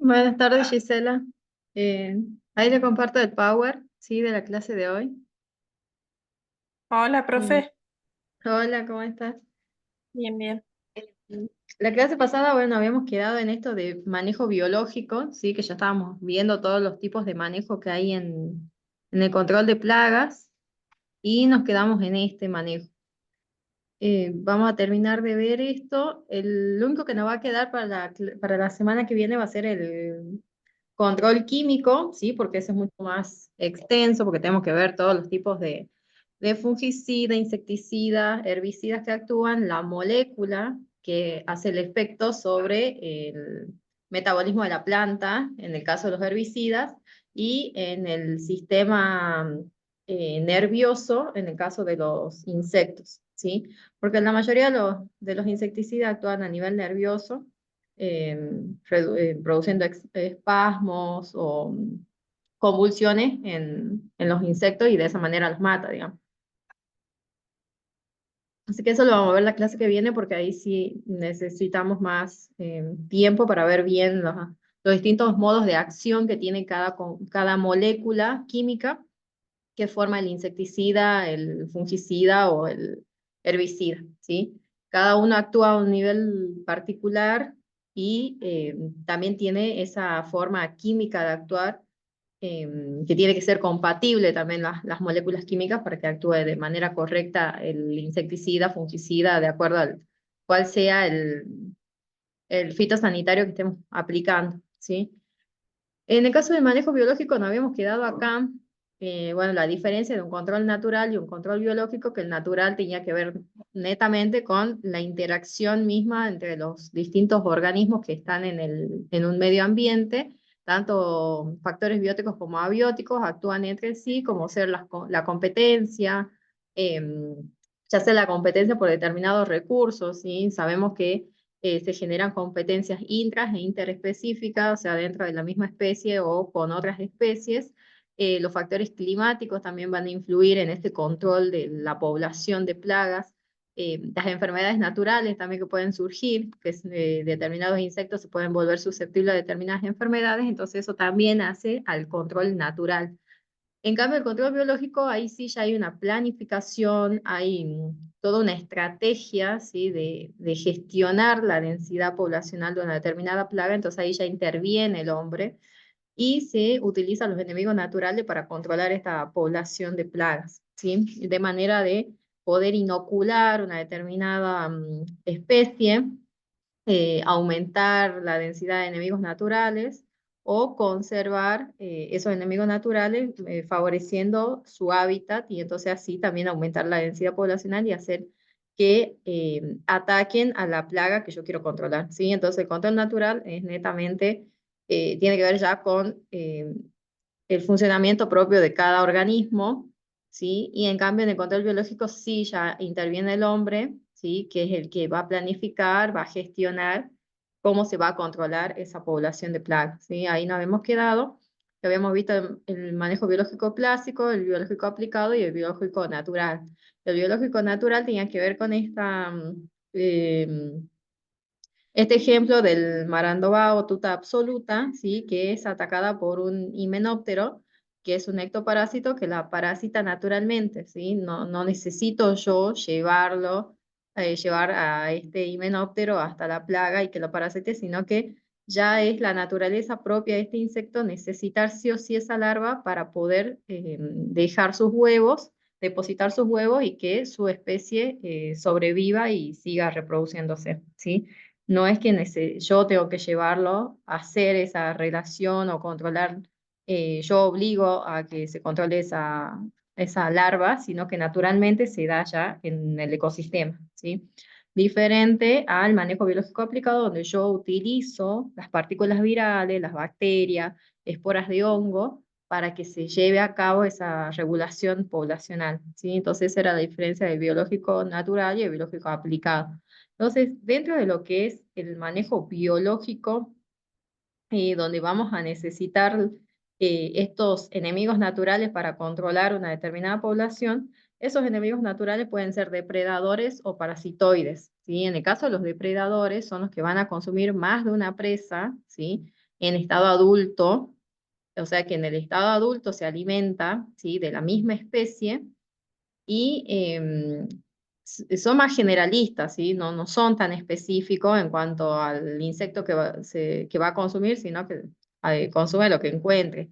Buenas tardes, Gisela. Eh, Ahí le comparto el Power, sí, de la clase de hoy. Hola, Eh, profe. Hola, ¿cómo estás? Bien, bien. Mm, La clase pasada, bueno, habíamos quedado en esto de manejo biológico, sí, que ya estábamos viendo todos los tipos de manejo que hay en el control de plagas y nos quedamos en este manejo. Vamos a terminar de ver esto. Lo único que nos va a quedar para para la semana que viene va a ser el control químico, ¿sí? Porque ese es mucho más extenso, porque tenemos que ver todos los tipos de fungicida, insecticida, herbicidas que actúan, la molécula que hace el efecto sobre el metabolismo de la planta, en el caso de los herbicidas, y en el sistema nervioso, en el caso de los insectos, ¿sí? Porque la mayoría de los insecticidas actúan a nivel nervioso, produciendo espasmos o convulsiones en los insectos y de esa manera los mata, digamos. Así que eso lo vamos a ver la clase que viene porque ahí sí necesitamos más tiempo para ver bien los distintos modos de acción que tiene cada molécula química que forma el insecticida, el fungicida o el herbicida, ¿sí? Cada uno actúa a un nivel particular y también tiene esa forma química de actuar que tiene que ser compatible también las moléculas químicas para que actúe de manera correcta el insecticida, fungicida, de acuerdo al cuál sea el fitosanitario que estemos aplicando, ¿sí? En el caso del manejo biológico nos habíamos quedado acá, bueno, la diferencia de un control natural y un control biológico, que el natural tenía que ver netamente con la interacción misma entre los distintos organismos que están en un medio ambiente, tanto factores bióticos como abióticos actúan entre sí, como ser la competencia, ya sea la competencia por determinados recursos, ¿sí? Sabemos que se generan competencias intras e interespecíficas, o sea, dentro de la misma especie o con otras especies. Los factores climáticos también van a influir en este control de la población de plagas. Las enfermedades naturales también que pueden surgir, que determinados insectos se pueden volver susceptibles a determinadas enfermedades, entonces eso también hace al control natural. En cambio, el control biológico, ahí sí ya hay una planificación, hay toda una estrategia, ¿sí? De gestionar la densidad poblacional de una determinada plaga, entonces ahí ya interviene el hombre y se utilizan los enemigos naturales para controlar esta población de plagas, ¿sí? De manera de poder inocular una determinada especie, aumentar la densidad de enemigos naturales o conservar esos enemigos naturales favoreciendo su hábitat y entonces así también aumentar la densidad poblacional y hacer que ataquen a la plaga que yo quiero controlar, ¿sí? Entonces el control natural es netamente, tiene que ver ya con el funcionamiento propio de cada organismo, ¿sí? Y en cambio en el control biológico sí ya interviene el hombre, ¿sí? Que es el que va a planificar, va a gestionar cómo se va a controlar esa población de plagas, ¿sí? Ahí nos habíamos quedado, que habíamos visto el manejo biológico clásico, el biológico aplicado y el biológico natural. El biológico natural tenía que ver con este ejemplo del Marandoba o tuta absoluta, ¿sí? Que es atacada por un himenóptero, que es un ectoparásito que la parasita naturalmente, ¿sí? No necesito yo llevar a este himenóptero hasta la plaga y que lo parasite, sino que ya es la naturaleza propia de este insecto necesitar sí o sí esa larva para poder dejar sus huevos, depositar sus huevos y que su especie sobreviva y siga reproduciéndose, ¿sí? No es que yo tengo que llevarlo a hacer esa relación o controlar, yo obligo a que se controle esa larva, sino que naturalmente se da ya en el ecosistema, ¿sí? Diferente al manejo biológico aplicado, donde yo utilizo las partículas virales, las bacterias, esporas de hongo, para que se lleve a cabo esa regulación poblacional, ¿sí? Entonces, esa era la diferencia del biológico natural y el biológico aplicado. Entonces, dentro de lo que es el manejo biológico, donde vamos a necesitar estos enemigos naturales para controlar una determinada población, esos enemigos naturales pueden ser depredadores o parasitoides, ¿sí? En el caso de los depredadores, son los que van a consumir más de una presa, ¿sí? en estado adulto, o sea que en el estado adulto se alimenta, ¿sí? De la misma especie y son más generalistas, ¿sí? No son tan específicos en cuanto al insecto que va a consumir, sino que consume lo que encuentre.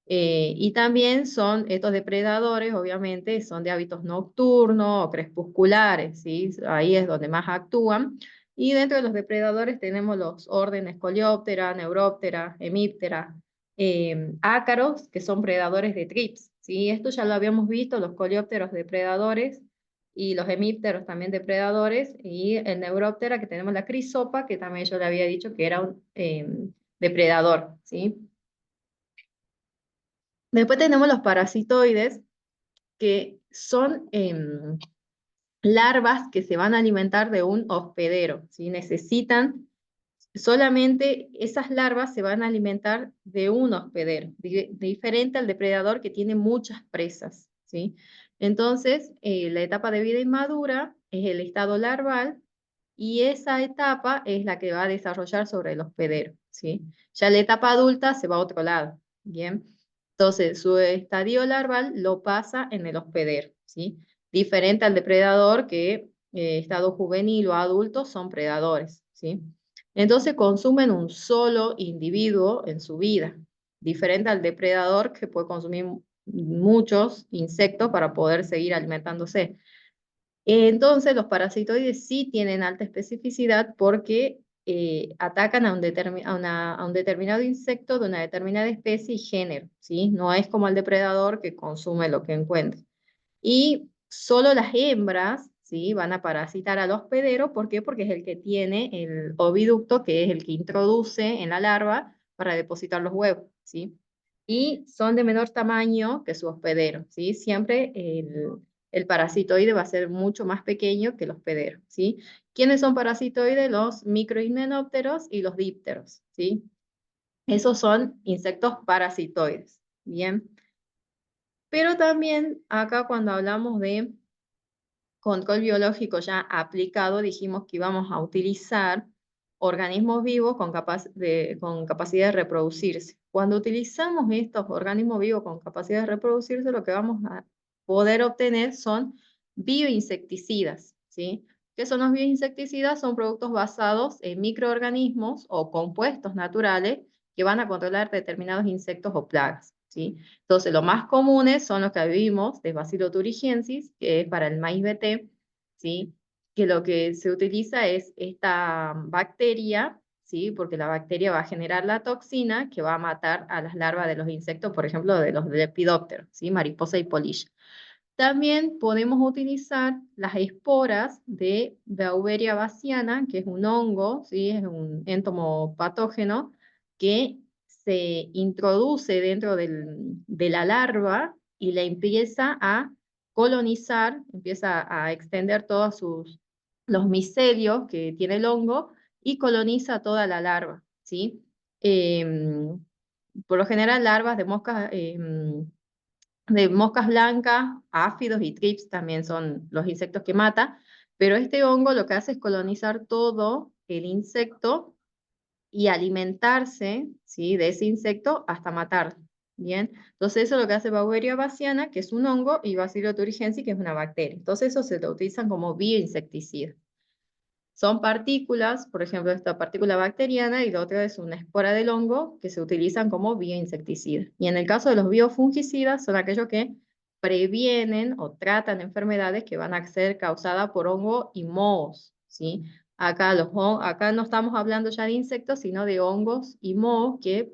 Y también son estos depredadores, obviamente, son de hábitos nocturnos o crepusculares, ¿sí? Ahí es donde más actúan. Y dentro de los depredadores tenemos los órdenes Coleóptera, Neuróptera, Hemíptera, ácaros, que son predadores de trips, ¿sí? Esto ya lo habíamos visto, los coleópteros depredadores y los hemípteros también depredadores, y el Neuróptera, que tenemos la crisopa, que también yo le había dicho que era un depredador, ¿sí? Después tenemos los parasitoides, que son larvas que se van a alimentar de un hospedero, ¿sí? Necesitan, solamente esas larvas se van a alimentar de un hospedero, diferente al depredador que tiene muchas presas, ¿sí? Entonces, la etapa de vida inmadura es el estado larval y esa etapa es la que va a desarrollar sobre el hospedero, ¿sí? Ya la etapa adulta se va a otro lado, ¿bien? Entonces, su estadio larval lo pasa en el hospedero, ¿sí? Diferente al depredador que estado juvenil o adulto son predadores, ¿sí? Entonces consumen un solo individuo en su vida, diferente al depredador que puede consumir muchos insectos para poder seguir alimentándose. Entonces, los parasitoides sí tienen alta especificidad porque atacan a un determinado insecto de una determinada especie y género, ¿sí? No es como el depredador que consume lo que encuentra. Y solo las hembras, ¿sí? Van a parasitar al hospedero. ¿Por qué? Porque es el que tiene el oviducto, que es el que introduce en la larva para depositar los huevos, ¿sí? Y son de menor tamaño que su hospedero, ¿sí? Siempre el parasitoide va a ser mucho más pequeño que el hospedero, ¿sí? ¿Quiénes son parasitoides? Los microhimenópteros y los dípteros, ¿sí? Esos son insectos parasitoides, ¿bien? Pero también acá cuando hablamos de control biológico ya aplicado, dijimos que íbamos a utilizar organismos vivos con capacidad de reproducirse. Cuando utilizamos estos organismos vivos con capacidad de reproducirse, lo que vamos a poder obtener son bioinsecticidas, ¿sí? ¿Qué son los bioinsecticidas? Son productos basados en microorganismos o compuestos naturales que van a controlar determinados insectos o plagas, ¿sí? Entonces, los más comunes son los que vimos de Bacillus thuringiensis, que es para el maíz BT, ¿sí? Que lo que se utiliza es esta bacteria, ¿sí? Porque la bacteria va a generar la toxina que va a matar a las larvas de los insectos, por ejemplo, de los lepidópteros, ¿sí? Mariposa y polilla. También podemos utilizar las esporas de Beauveria baciana, que es un hongo, ¿sí? Es un entomopatógeno que se introduce dentro de la larva y la empieza a colonizar, empieza a extender todos los micelios que tiene el hongo y coloniza toda la larva, ¿sí? Em, por lo general, larvas de moscas blancas, áfidos y trips también son los insectos que mata, pero este hongo lo que hace es colonizar todo el insecto y alimentarse, ¿sí? De ese insecto hasta matarlo, ¿bien? Entonces eso es lo que hace Beauveria baciana, que es un hongo, y Bacillus thuringiensis, que es una bacteria. Entonces eso se lo utilizan como bioinsecticida. Son partículas, por ejemplo, esta partícula bacteriana y la otra es una espora del hongo que se utilizan como bioinsecticida. Y en el caso de los biofungicidas son aquellos que previenen o tratan enfermedades que van a ser causadas por hongo y mohos, ¿sí? Acá no estamos hablando ya de insectos, sino de hongos y mohos que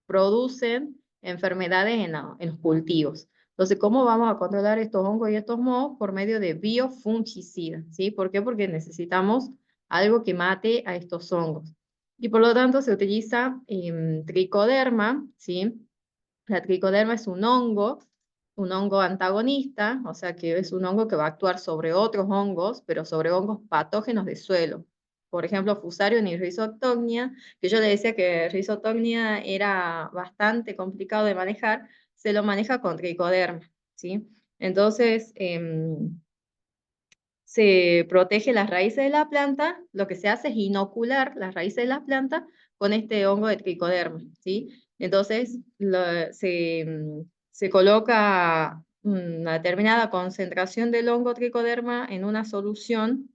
producen enfermedades en los cultivos. Entonces, ¿cómo vamos a controlar estos hongos y estos mohos? Por medio de biofungicidas, ¿sí? ¿Por qué? Porque necesitamos algo que mate a estos hongos. Y por lo tanto se utiliza tricoderma, ¿sí? La tricoderma es un hongo antagonista, o sea que es un hongo que va a actuar sobre otros hongos, pero sobre hongos patógenos de suelo. Por ejemplo, Fusarium y Rhizoctonia, que yo le decía que Rhizoctonia era bastante complicado de manejar, se lo maneja con tricoderma, ¿sí? Entonces, se protege las raíces de la planta, lo que se hace es inocular las raíces de la planta con este hongo de tricoderma, ¿sí? Entonces se coloca una determinada concentración del hongo tricoderma en una solución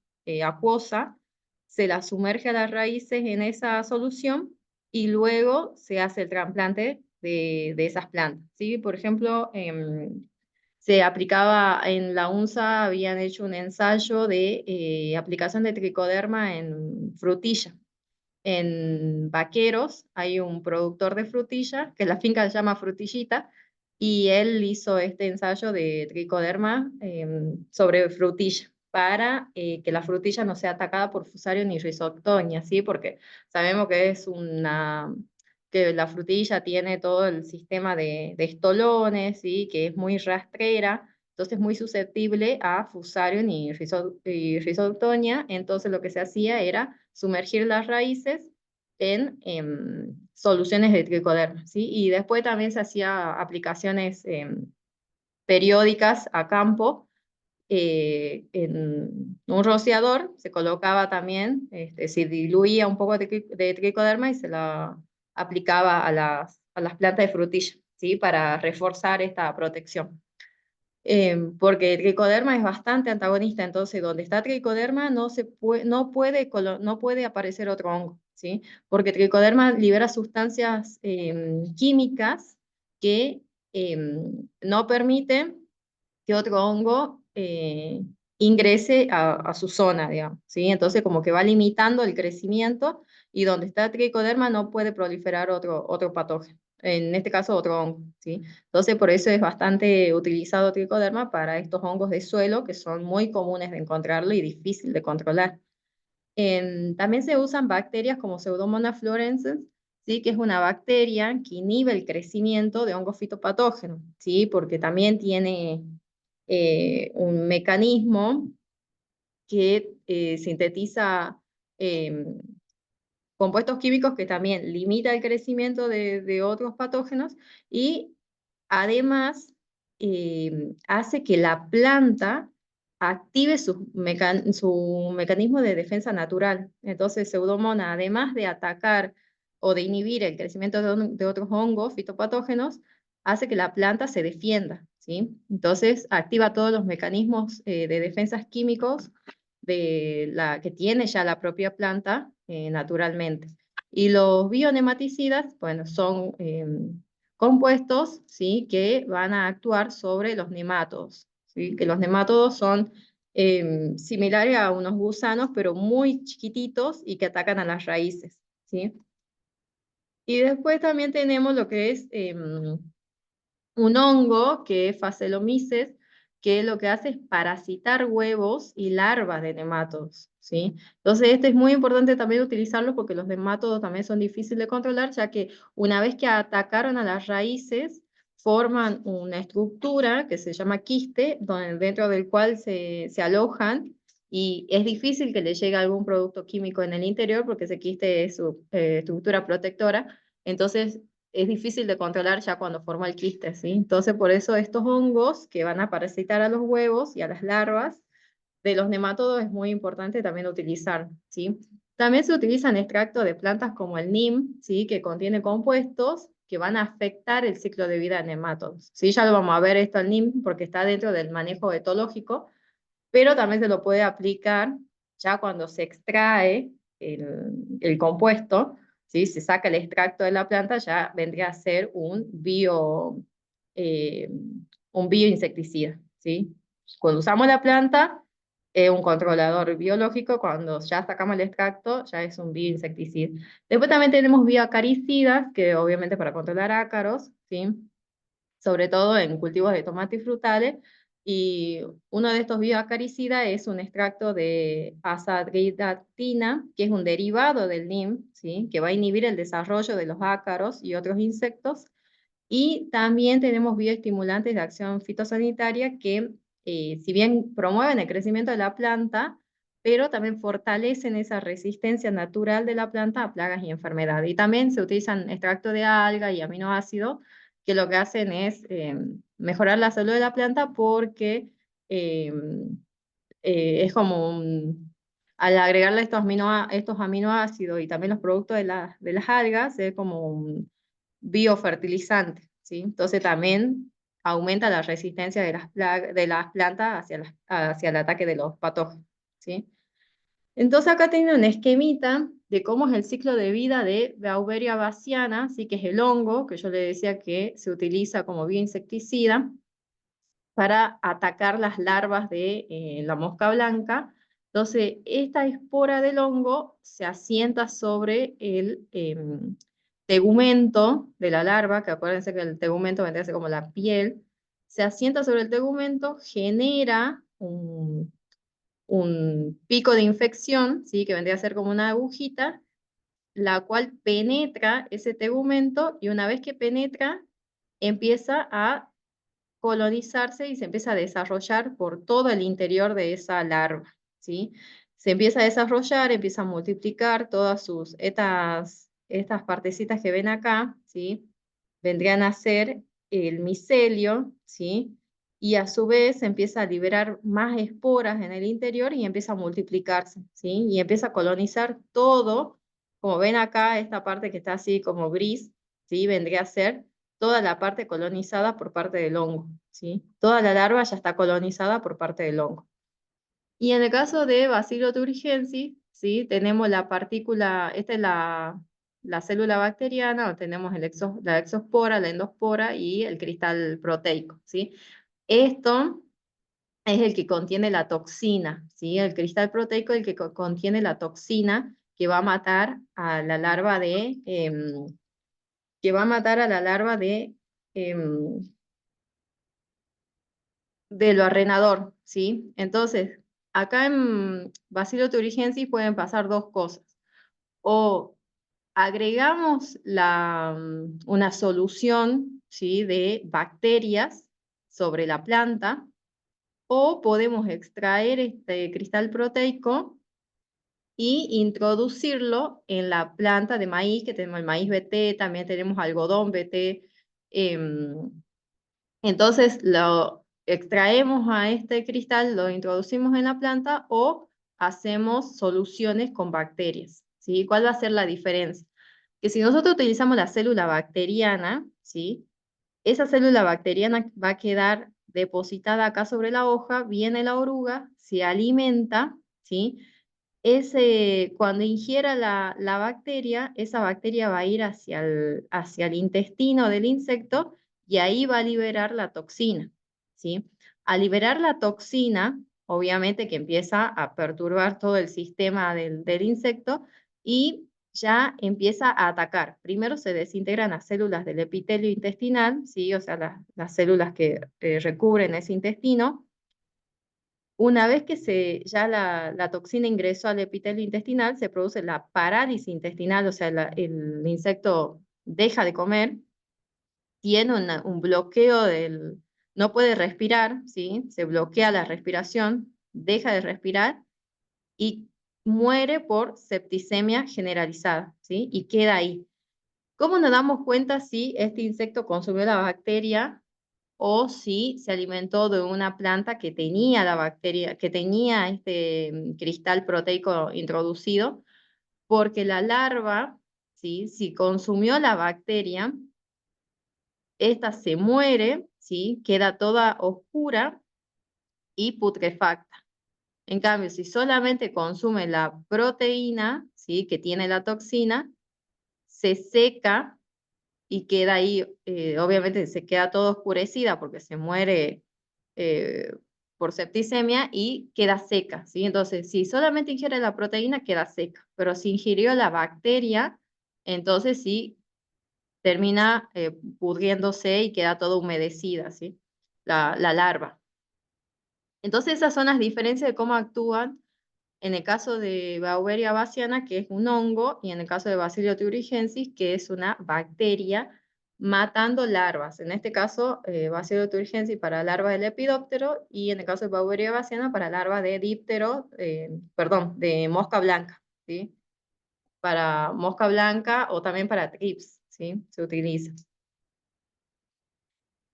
acuosa, se la sumerge a las raíces en esa solución y luego se hace el trasplante de esas plantas, ¿sí? Por ejemplo, se aplicaba en la UNSA, habían hecho un ensayo de aplicación de tricoderma en frutilla. En Vaqueros hay un productor de frutilla, que la finca se llama Frutillita, y él hizo este ensayo de tricoderma sobre frutilla para que la frutilla no sea atacada por Fusarium ni Rhizoctonia, ¿sí? Porque sabemos que que la frutilla tiene todo el sistema de estolones, ¿sí? Que es muy rastrera, entonces muy susceptible a Fusarium y Rhizoctonia. Entonces lo que se hacía era sumergir las raíces en soluciones de tricoderma, ¿sí? Y después también se hacía aplicaciones periódicas a campo, en un rociador se colocaba también, se diluía un poco de tricoderma y se la aplicaba a a las plantas de frutilla, ¿sí? Para reforzar esta protección. Porque el tricoderma es bastante antagonista, entonces donde está tricoderma no puede aparecer otro hongo, ¿sí? Porque tricoderma libera sustancias químicas que no permiten que otro hongo ingrese a su zona, digamos, ¿sí? Entonces como que va limitando el crecimiento y donde está tricoderma no puede proliferar otro patógeno, en este caso otro hongo, ¿sí? Entonces por eso es bastante utilizado tricoderma para estos hongos de suelo que son muy comunes de encontrarlo y difícil de controlar. También se usan bacterias como Pseudomonas fluorescens, ¿sí? Que es una bacteria que inhibe el crecimiento de hongos fitopatógenos, ¿sí? Porque también tiene un mecanismo que sintetiza eh, compuestos químicos que también limita el crecimiento de otros patógenos y además hace que la planta active su mecanismo de defensa natural. Entonces, Pseudomonas, además de atacar o de inhibir el crecimiento de otros hongos fitopatógenos, hace que la planta se defienda, ¿sí? Entonces, activa todos los mecanismos de defensas químicos que tiene ya la propia planta naturalmente. Y los bionematicidas, bueno, son compuestos, ¿sí? Que van a actuar sobre los nemátodos, ¿sí? Que los nemátodos son similares a unos gusanos, pero muy chiquititos y que atacan a las raíces, ¿sí? Y después también tenemos lo que es un hongo que es Phaseolomyces, que lo que hace es parasitar huevos y larvas de nemátodos, ¿sí? Entonces, este es muy importante también utilizarlo porque los nemátodos también son difíciles de controlar, ya que una vez que atacaron a las raíces, forman una estructura que se llama quiste, dentro del cual se alojan, y es difícil que le llegue algún producto químico en el interior porque ese quiste es su estructura protectora. Entonces, es difícil de controlar ya cuando forma el quiste, ¿sí? Entonces, por eso estos hongos que van a parasitar a los huevos y a las larvas de los nematodos es muy importante también utilizar, ¿sí? También se utilizan extractos de plantas como el NIM, ¿sí? Que contiene compuestos que van a afectar el ciclo de vida de nematodos, ¿sí? Ya lo vamos a ver esto al NIM porque está dentro del manejo etológico, pero también se lo puede aplicar ya cuando se extrae el compuesto, ¿sí? Se saca el extracto de la planta, ya vendría a ser eh, un bioinsecticida, ¿sí? Cuando usamos la planta, es un controlador biológico, cuando ya sacamos el extracto, ya es un bioinsecticida. Después también tenemos bioacaricidas, que obviamente para controlar ácaros, ¿sí? Sobre todo en cultivos de tomate y frutales, y uno de estos bioacaricidas es un extracto de azadiractina, que es un derivado del NIM, ¿sí? Que va a inhibir el desarrollo de los ácaros y otros insectos. Y también tenemos bioestimulantes de acción fitosanitaria que, si bien promueven el crecimiento de la planta, pero también fortalecen esa resistencia natural de la planta a plagas y enfermedades. Y también se utilizan extracto de alga y aminoácidos que lo que hacen es mejorar la salud de la planta porque eh, es como al agregarle estos aminoácidos y también los productos de las algas, es como un biofertilizante, ¿sí? Entonces también aumenta la resistencia de las plantas hacia el ataque de los patógenos, ¿sí? Entonces acá tiene un esquemita de cómo es el ciclo de vida de Beauveria bassiana, ¿sí? Que es el hongo, que yo le decía que se utiliza como bioinsecticida para atacar las larvas de la mosca blanca. Entonces, esta espora del hongo se asienta sobre el tegumento de la larva, que acuérdense que el tegumento vendría a ser como la piel, se asienta sobre el tegumento, genera un pico de infección, ¿sí? Que vendría a ser como una agujita, la cual penetra ese tegumento y una vez que penetra, empieza a colonizarse y se empieza a desarrollar por todo el interior de esa larva, ¿sí? Se empieza a desarrollar, empieza a multiplicar todas estas partecitas que ven acá, ¿sí? Vendrían a ser el micelio, ¿sí? Y a su vez se empieza a liberar más esporas en el interior y empieza a multiplicarse, ¿sí? Y empieza a colonizar todo, como ven acá, esta parte que está así como gris, ¿sí? Vendría a ser toda la parte colonizada por parte del hongo, ¿sí? Toda la larva ya está colonizada por parte del hongo. Y en el caso de Bacillus thuringiensis, ¿sí? Tenemos la partícula, esta es la célula bacteriana, donde tenemos la exospora, la endospora y el cristal proteico, ¿sí? Esto es el que contiene la toxina, ¿sí? El cristal proteico es el que contiene la toxina que va a matar a la larva que va a matar a la larva em, de lo arrenador, ¿sí? Entonces, acá en Bacillus thuringiensis pueden pasar dos cosas. O agregamos una solución, ¿sí? De bacterias sobre la planta, o podemos extraer este cristal proteico y introducirlo en la planta de maíz, que tenemos el maíz BT, también tenemos algodón BT. Entonces lo extraemos a este cristal, lo introducimos en la planta o hacemos soluciones con bacterias, ¿sí? ¿Cuál va a ser la diferencia? Que si nosotros utilizamos la célula bacteriana, ¿sí? Esa célula bacteriana va a quedar depositada acá sobre la hoja, viene la oruga, se alimenta, ¿sí? Cuando ingiera la bacteria, esa bacteria va a ir hacia el intestino del insecto y ahí va a liberar la toxina, ¿sí? Al liberar la toxina, obviamente que empieza a perturbar todo el sistema del insecto y ya empieza a atacar. Primero se desintegran las células del epitelio intestinal, ¿sí? O sea, las células que recubren ese intestino. Una vez que ya la toxina ingresó al epitelio intestinal, se produce la parálisis intestinal, o sea, el insecto deja de comer, tiene un bloqueo no puede respirar, ¿sí? Se bloquea la respiración, deja de respirar y muere por septicemia generalizada, ¿sí? Y queda ahí. ¿Cómo nos damos cuenta si este insecto consumió la bacteria o si se alimentó de una planta que tenía la bacteria, que tenía este cristal proteico introducido? Porque la larva, ¿sí? Si consumió la bacteria, esta se muere, ¿sí? Queda toda oscura y putrefacta. En cambio, si solamente consume la proteína, ¿sí? Que tiene la toxina, se seca y queda ahí, obviamente se queda todo oscurecida porque se muere eh, por septicemia y queda seca, ¿sí? Entonces, si solamente ingiere la proteína, queda seca, pero si ingirió la bacteria, entonces sí termina pudriéndose y queda todo humedecida, ¿sí? La larva. Entonces, esas son las diferencias de cómo actúan en el caso de Beauveria bassiana, que es un hongo, y en el caso de Bacillus thuringiensis, que es una bacteria matando larvas. En este caso, Bacillus thuringiensis para larvas del lepidóptero, y en el caso de Beauveria bassiana para larvas de díptero, perdón, de mosca blanca, ¿sí? Para mosca blanca o también para trips, ¿sí? Se utiliza.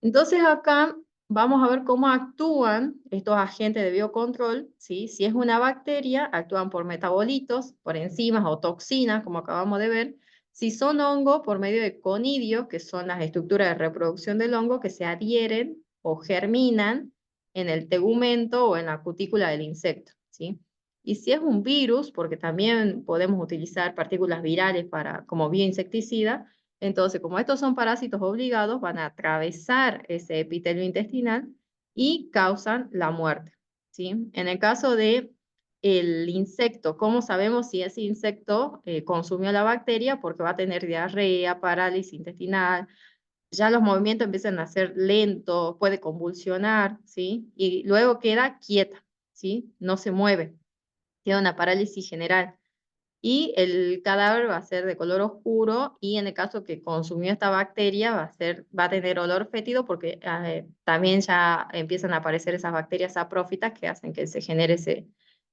Entonces acá vamos a ver cómo actúan estos agentes de biocontrol, ¿sí? Si es una bacteria, actúan por metabolitos, por enzimas o toxinas, como acabamos de ver. Si son hongos, por medio de conidios, que son las estructuras de reproducción del hongo que se adhieren o germinan en el tegumento o en la cutícula del insecto, ¿sí? Y si es un virus, porque también podemos utilizar partículas virales como bioinsecticida, entonces, como estos son parásitos obligados, van a atravesar ese epitelio intestinal y causan la muerte, ¿sí? En el caso de el insecto, ¿cómo sabemos si ese insecto consumió la bacteria? Porque va a tener diarrea, parálisis intestinal, ya los movimientos empiezan a ser lentos, puede convulsionar, ¿sí? Y luego queda quieta, ¿sí? No se mueve, queda una parálisis general y el cadáver va a ser de color oscuro y en el caso que consumió esta bacteria va a tener olor fétido porque también ya empiezan a aparecer esas bacterias saprófitas que hacen que se genere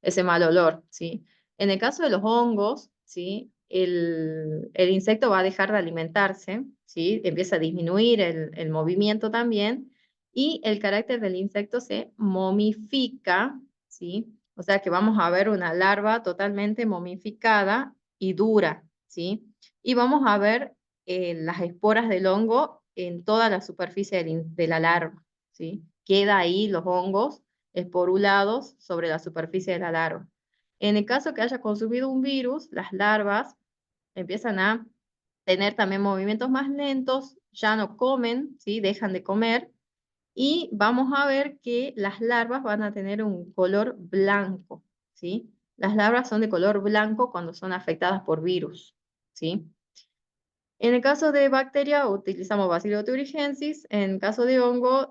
ese mal olor, ¿sí? En el caso de los hongos, ¿sí? El insecto va a dejar de alimentarse, ¿sí? Empieza a disminuir el movimiento también y el carácter del insecto se momifica, ¿sí? O sea que vamos a ver una larva totalmente momificada y dura, ¿sí? Y vamos a ver las esporas del hongo en toda la superficie de la larva, ¿sí? Queda ahí los hongos esporulados sobre la superficie de la larva. En el caso que haya consumido un virus, las larvas empiezan a tener también movimientos más lentos, ya no comen, ¿sí? Dejan de comer y vamos a ver que las larvas van a tener un color blanco, ¿sí? Las larvas son de color blanco cuando son afectadas por virus, ¿sí? En el caso de bacteria utilizamos Bacillus thuringiensis, en caso de hongo,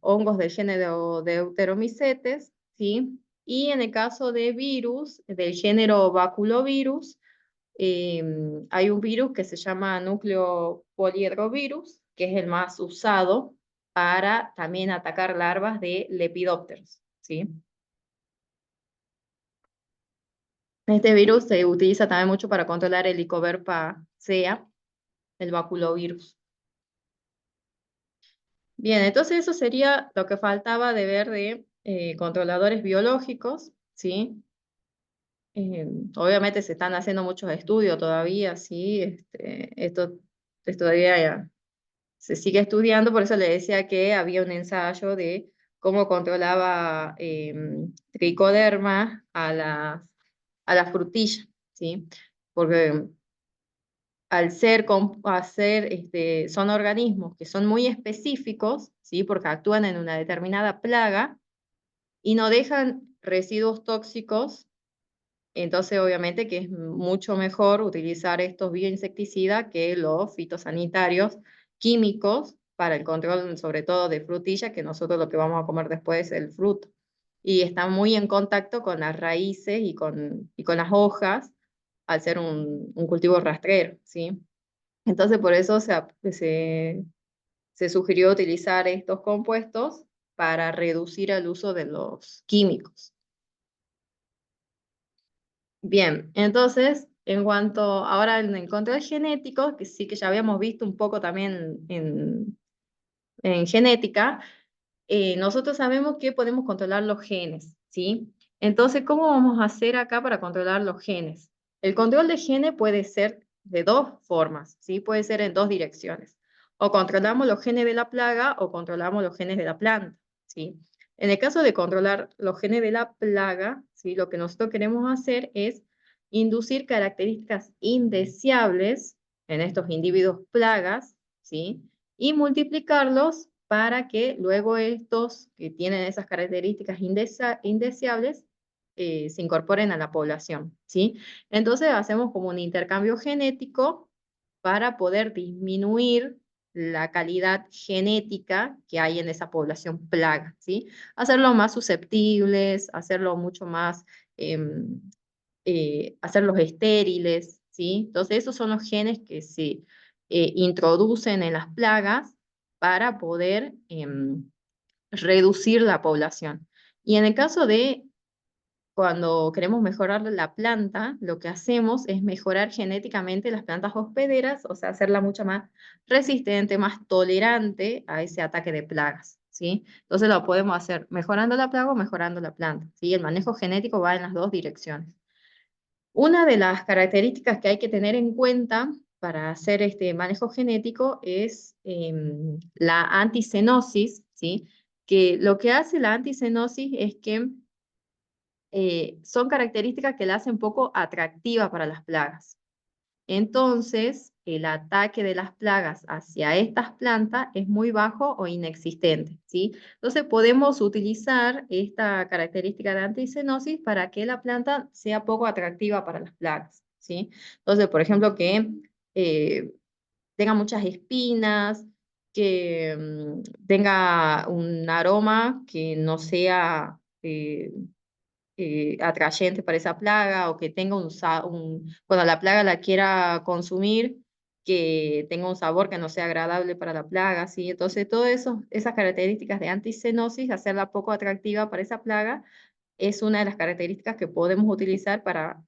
hongos del género Deuteromycetes, ¿sí? Y en el caso de virus, del género Baculovirus, hay un virus que se llama núcleo poliedrovirus, que es el más usado para también atacar larvas de lepidópteros, ¿sí? Este virus se utiliza también mucho para controlar el Helicobacter pcea, el baculovirus. Bien, entonces eso sería lo que faltaba de ver de controladores biológicos, ¿sí? Obviamente se están haciendo muchos estudios todavía, ¿sí? Esto todavía se sigue estudiando, por eso le decía que había un ensayo de cómo controlaba tricoderma a la frutilla, ¿sí? Porque son organismos que son muy específicos, ¿sí? Porque actúan en una determinada plaga y no dejan residuos tóxicos, entonces obviamente que es mucho mejor utilizar estos bioinsecticidas que los fitosanitarios químicos para el control sobre todo de frutilla, que nosotros lo que vamos a comer después es el fruto. Y está muy en contacto con las raíces y con las hojas al ser un cultivo rastrero, ¿sí? Entonces por eso se sugirió utilizar estos compuestos para reducir el uso de los químicos. Bien, entonces, en cuanto ahora en el control genético, que sí que ya habíamos visto un poco también en genética, nosotros sabemos que podemos controlar los genes, ¿sí? Entonces, ¿cómo vamos a hacer acá para controlar los genes? El control de genes puede ser de dos formas, ¿sí? Puede ser en dos direcciones. O controlamos los genes de la plaga o controlamos los genes de la planta, ¿sí? En el caso de controlar los genes de la plaga, ¿sí? Lo que nosotros queremos hacer es inducir características indeseables en estos individuos plagas, ¿sí? Y multiplicarlos para que luego estos que tienen esas características indeseables se incorporen a la población, ¿sí? Entonces hacemos como un intercambio genético para poder disminuir la calidad genética que hay en esa población plaga, ¿sí? Hacerlos más susceptibles, hacerlo mucho más, hacerlos estériles, ¿sí? Entonces esos son los genes que se introducen en las plagas para poder reducir la población. Y en el caso de cuando queremos mejorar la planta, lo que hacemos es mejorar genéticamente las plantas hospederas, o sea, hacerla mucho más resistente, más tolerante a ese ataque de plagas, ¿sí? Entonces lo podemos hacer mejorando la plaga o mejorando la planta, ¿sí? El manejo genético va en las dos direcciones. Una de las características que hay que tener en cuenta para hacer este manejo genético es la anticenosis, ¿sí? Que lo que hace la anticenosis es que son características que la hacen poco atractiva para las plagas. Entonces, el ataque de las plagas hacia estas plantas es muy bajo o inexistente, ¿sí? Entonces, podemos utilizar esta característica de anticenosis para que la planta sea poco atractiva para las plagas, ¿sí? Entonces, por ejemplo, que eh, tenga muchas espinas, que tenga un aroma que no sea atrayente para esa plaga o que tenga cuando la plaga la quiera consumir, que tenga un sabor que no sea agradable para la plaga, ¿sí? Entonces, todas esas características de anticenosis, hacerla poco atractiva para esa plaga, es una de las características que podemos utilizar para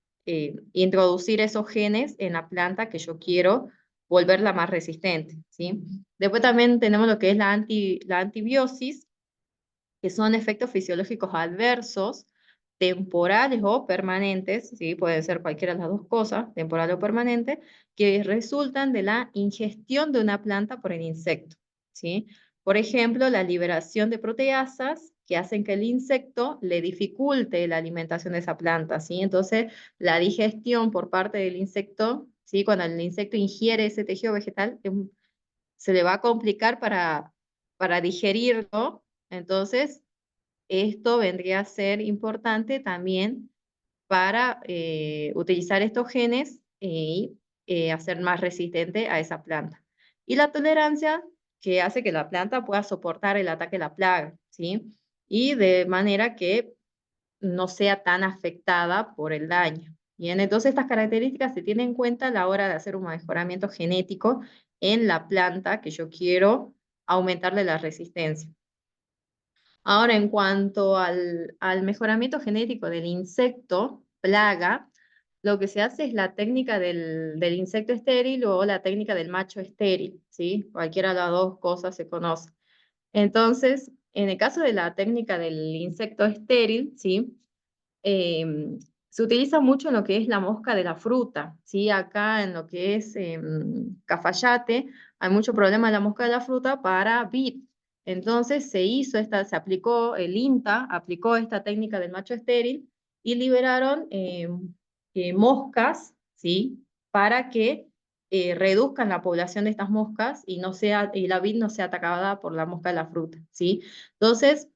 introducir esos genes en la planta que yo quiero volverla más resistente, ¿sí? Después también tenemos lo que es la antibiosis, que son efectos fisiológicos adversos, temporales o permanentes, ¿sí? Pueden ser cualquiera de las dos cosas, temporal o permanente, que resultan de la ingestión de una planta por el insecto, ¿sí? Por ejemplo, la liberación de proteasas que hacen que el insecto le dificulte la alimentación de esa planta, ¿sí? Entonces, la digestión por parte del insecto, ¿sí? Cuando el insecto ingiere ese tejido vegetal, se le va a complicar para digerirlo. Entonces, esto vendría a ser importante también para utilizar estos genes y hacer más resistente a esa planta. Y la tolerancia, que hace que la planta pueda soportar el ataque de la plaga, ¿sí? Y de manera que no sea tan afectada por el daño. Bien, entonces estas características se tienen en cuenta a la hora de hacer un mejoramiento genético en la planta que yo quiero aumentarle la resistencia. Ahora, en cuanto al mejoramiento genético del insecto, plaga, lo que se hace es la técnica del insecto estéril o la técnica del macho estéril, ¿sí? Cualquiera de las dos cosas se conoce. Entonces, en el caso de la técnica del insecto estéril, ¿sí? Se utiliza mucho en lo que es la mosca de la fruta, ¿sí? Acá en lo que es Cafayate hay mucho problema de la mosca de la fruta para vid. Entonces se aplicó, el INTA aplicó esta técnica del macho estéril y liberaron moscas, ¿sí? Para que reduzcan la población de estas moscas y la vid no sea atacada por la mosca de la fruta, ¿sí? Entonces,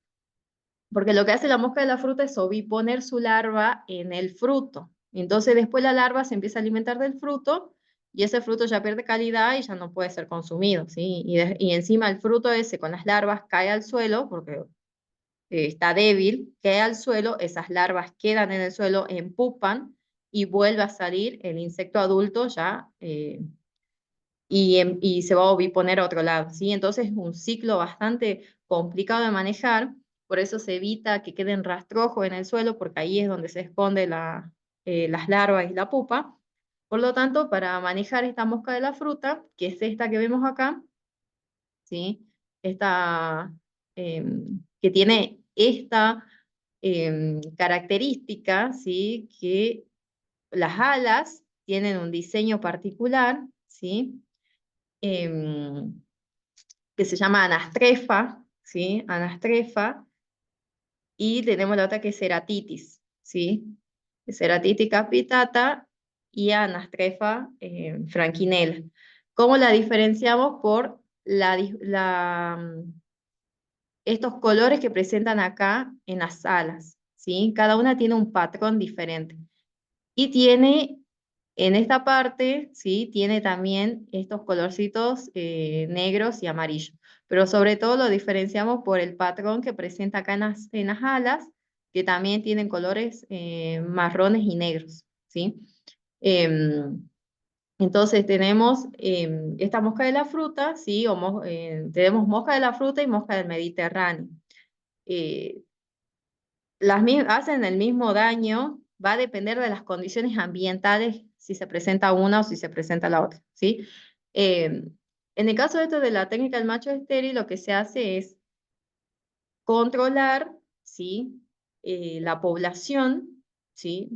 porque lo que hace la mosca de la fruta es oviponer su larva en el fruto. Entonces después la larva se empieza a alimentar del fruto y ese fruto ya pierde calidad y ya no puede ser consumido, ¿sí? Y encima el fruto ese con las larvas cae al suelo porque está débil, cae al suelo, esas larvas quedan en el suelo, empupan y vuelve a salir el insecto adulto ya y se va a oviponer a otro lado, ¿sí? Entonces es un ciclo bastante complicado de manejar, por eso se evita que queden rastrojos en el suelo, porque ahí es donde se esconde las larvas y la pupa. Por lo tanto, para manejar esta mosca de la fruta, que es esta que vemos acá, ¿sí? Esta, que tiene esta característica, ¿sí? Que las alas tienen un diseño particular, ¿sí? em, que se llama anastrefa, ¿sí? Anastrefa, y tenemos la otra que es ceratitis, ¿sí? Ceratitis capitata y anastrefa franquinella. ¿Cómo la diferenciamos? Por estos colores que presentan acá en las alas, ¿sí? Cada una tiene un patrón diferente. Y tiene, en esta parte, ¿sí? Tiene también estos colorcitos negros y amarillos. Pero sobre todo lo diferenciamos por el patrón que presenta acá en las alas, que también tienen colores marrones y negros, ¿sí? Em, entonces tenemos esta mosca de la fruta, ¿sí? Tenemos mosca de la fruta y mosca del Mediterráneo. Eh, hacen el mismo daño, va a depender de las condiciones ambientales, si se presenta una o si se presenta la otra, ¿sí? En el caso de esto de la técnica del macho estéril, lo que se hace es controlar, ¿sí? La población, ¿sí?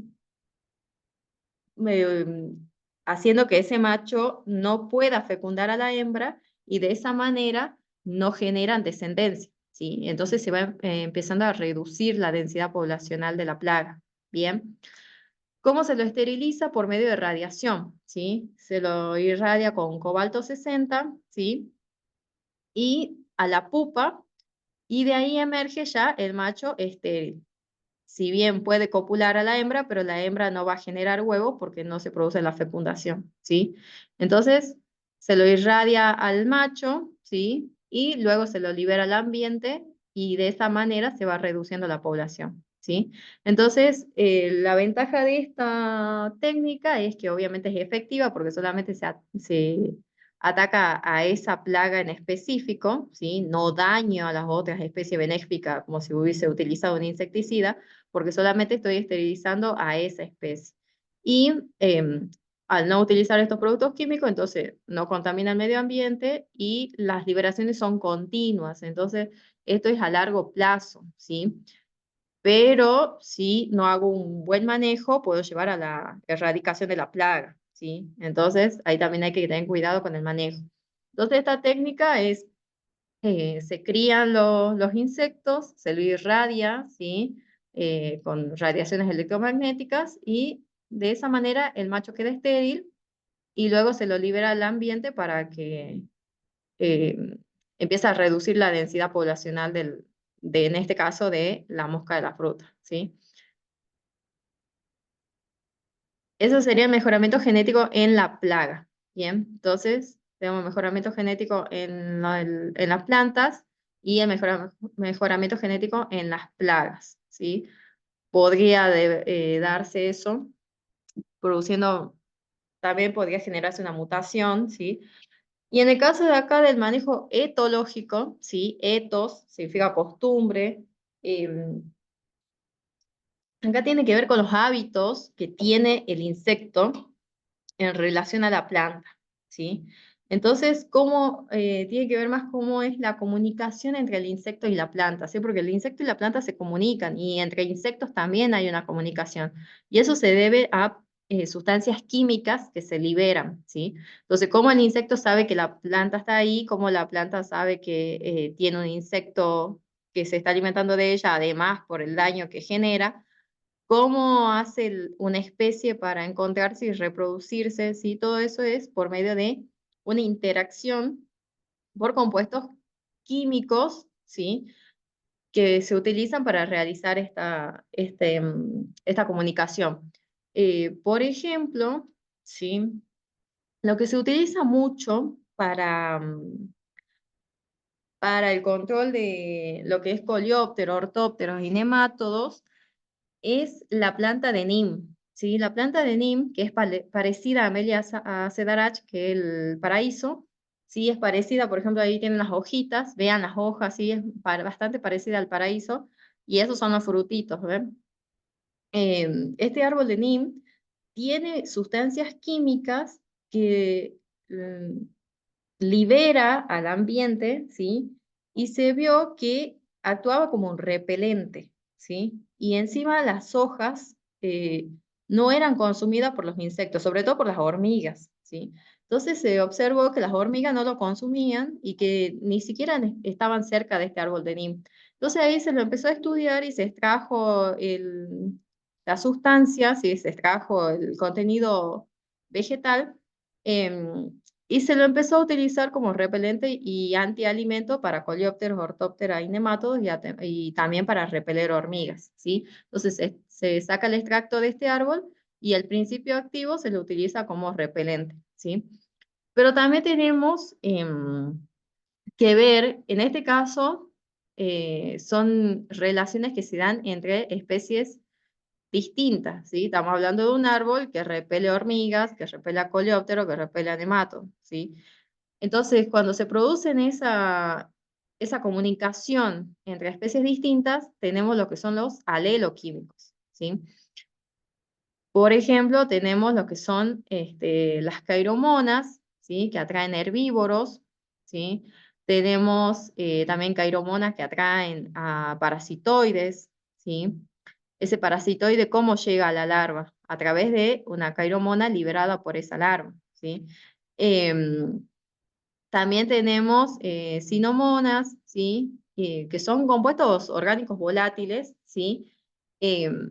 Haciendo que ese macho no pueda fecundar a la hembra y de esa manera no generan descendencia, ¿sí? Entonces se va empezando a reducir la densidad poblacional de la plaga, ¿bien? ¿Cómo se lo esteriliza? Por medio de radiación, ¿sí? Se lo irradia con cobalto 60, ¿sí? Y a la pupa, y de ahí emerge ya el macho estéril. Si bien puede copular a la hembra, pero la hembra no va a generar huevos porque no se produce la fecundación, ¿sí? Entonces, se lo irradia al macho, ¿sí? Y luego se lo libera al ambiente y de esa manera se va reduciendo la población, ¿sí? Entonces, la ventaja de esta técnica es que obviamente es efectiva porque solamente se ataca a esa plaga en específico, ¿sí? No daño a las otras especies benéficas como si hubiese utilizado un insecticida, porque solamente estoy esterilizando a esa especie. Y al no utilizar estos productos químicos, entonces no contamina el medio ambiente y las liberaciones son continuas. Entonces, esto es a largo plazo, ¿sí? Pero si no hago un buen manejo, puedo llevar a la erradicación de la plaga, ¿sí? Entonces, ahí también hay que tener cuidado con el manejo. Entonces, esta técnica es, se crían los insectos, se lo irradia, ¿sí? Con radiaciones electromagnéticas y de esa manera el macho queda estéril y luego se lo libera al ambiente para que eh, empiece a reducir la densidad poblacional en este caso, de la mosca de la fruta, ¿sí? Eso sería el mejoramiento genético en la plaga, ¿bien? Entonces, tenemos mejoramiento genético en las plantas y el mejoramiento genético en las plagas, ¿sí? Podría darse eso, produciendo, también podría generarse una mutación, ¿sí? Y en el caso de acá del manejo etológico, ¿sí? Etos significa costumbre, acá tiene que ver con los hábitos que tiene el insecto en relación a la planta, ¿sí? Entonces, tiene que ver más cómo es la comunicación entre el insecto y la planta, ¿sí? Porque el insecto y la planta se comunican y entre insectos también hay una comunicación. Y eso se debe a sustancias químicas que se liberan, ¿sí? Entonces, cómo el insecto sabe que la planta está ahí, cómo la planta sabe que tiene un insecto que se está alimentando de ella, además por el daño que genera. ¿Cómo hace una especie para encontrarse y reproducirse? ¿Sí? Todo eso es por medio de una interacción por compuestos químicos, ¿sí? Que se utilizan para realizar esta comunicación. Por ejemplo, ¿sí? Lo que se utiliza mucho para el control de lo que es coleópteros, ortópteros y nemátodos es la planta de Nim, ¿sí? La planta de Nim, que es parecida a Amelia Cedarach, que es el paraíso, sí, es parecida, por ejemplo, ahí tienen las hojitas, vean las hojas, sí, es bastante parecida al paraíso, y esos son los frutitos, ¿ven? Este árbol de Nim tiene sustancias químicas que libera al ambiente, ¿sí? Y se vio que actuaba como un repelente, ¿sí? Y encima las hojas no eran consumidas por los insectos, sobre todo por las hormigas, ¿sí? Entonces se observó que las hormigas no lo consumían y que ni siquiera estaban cerca de este árbol de Nim. Entonces ahí se lo empezó a estudiar y se extrajo la sustancia, ¿sí? Se extrajo el contenido vegetal. Y se lo empezó a utilizar como repelente y antialimento para coleópteros, ortópteras y nemátodos y también para repeler hormigas, ¿sí? Entonces se saca el extracto de este árbol y el principio activo se lo utiliza como repelente, ¿sí? Pero también tenemos que ver, en este caso, son relaciones que se dan entre especies distintas, ¿sí? Estamos hablando de un árbol que repele hormigas, que repele a coleópteros, que repele a nematodos, ¿sí? Entonces, cuando se producen esa comunicación entre especies distintas, tenemos lo que son los aleloquímicos, ¿sí? Por ejemplo, tenemos lo que son las cairomonas, ¿sí? Que atraen herbívoros, ¿sí? Tenemos también cairomonas que atraen a parasitoides, ¿sí? Ese parasitoide, ¿cómo llega a la larva? A través de una cairomona liberada por esa larva, ¿sí? Em, También tenemos sinomonas, ¿sí? Que son compuestos orgánicos volátiles, ¿sí? Em,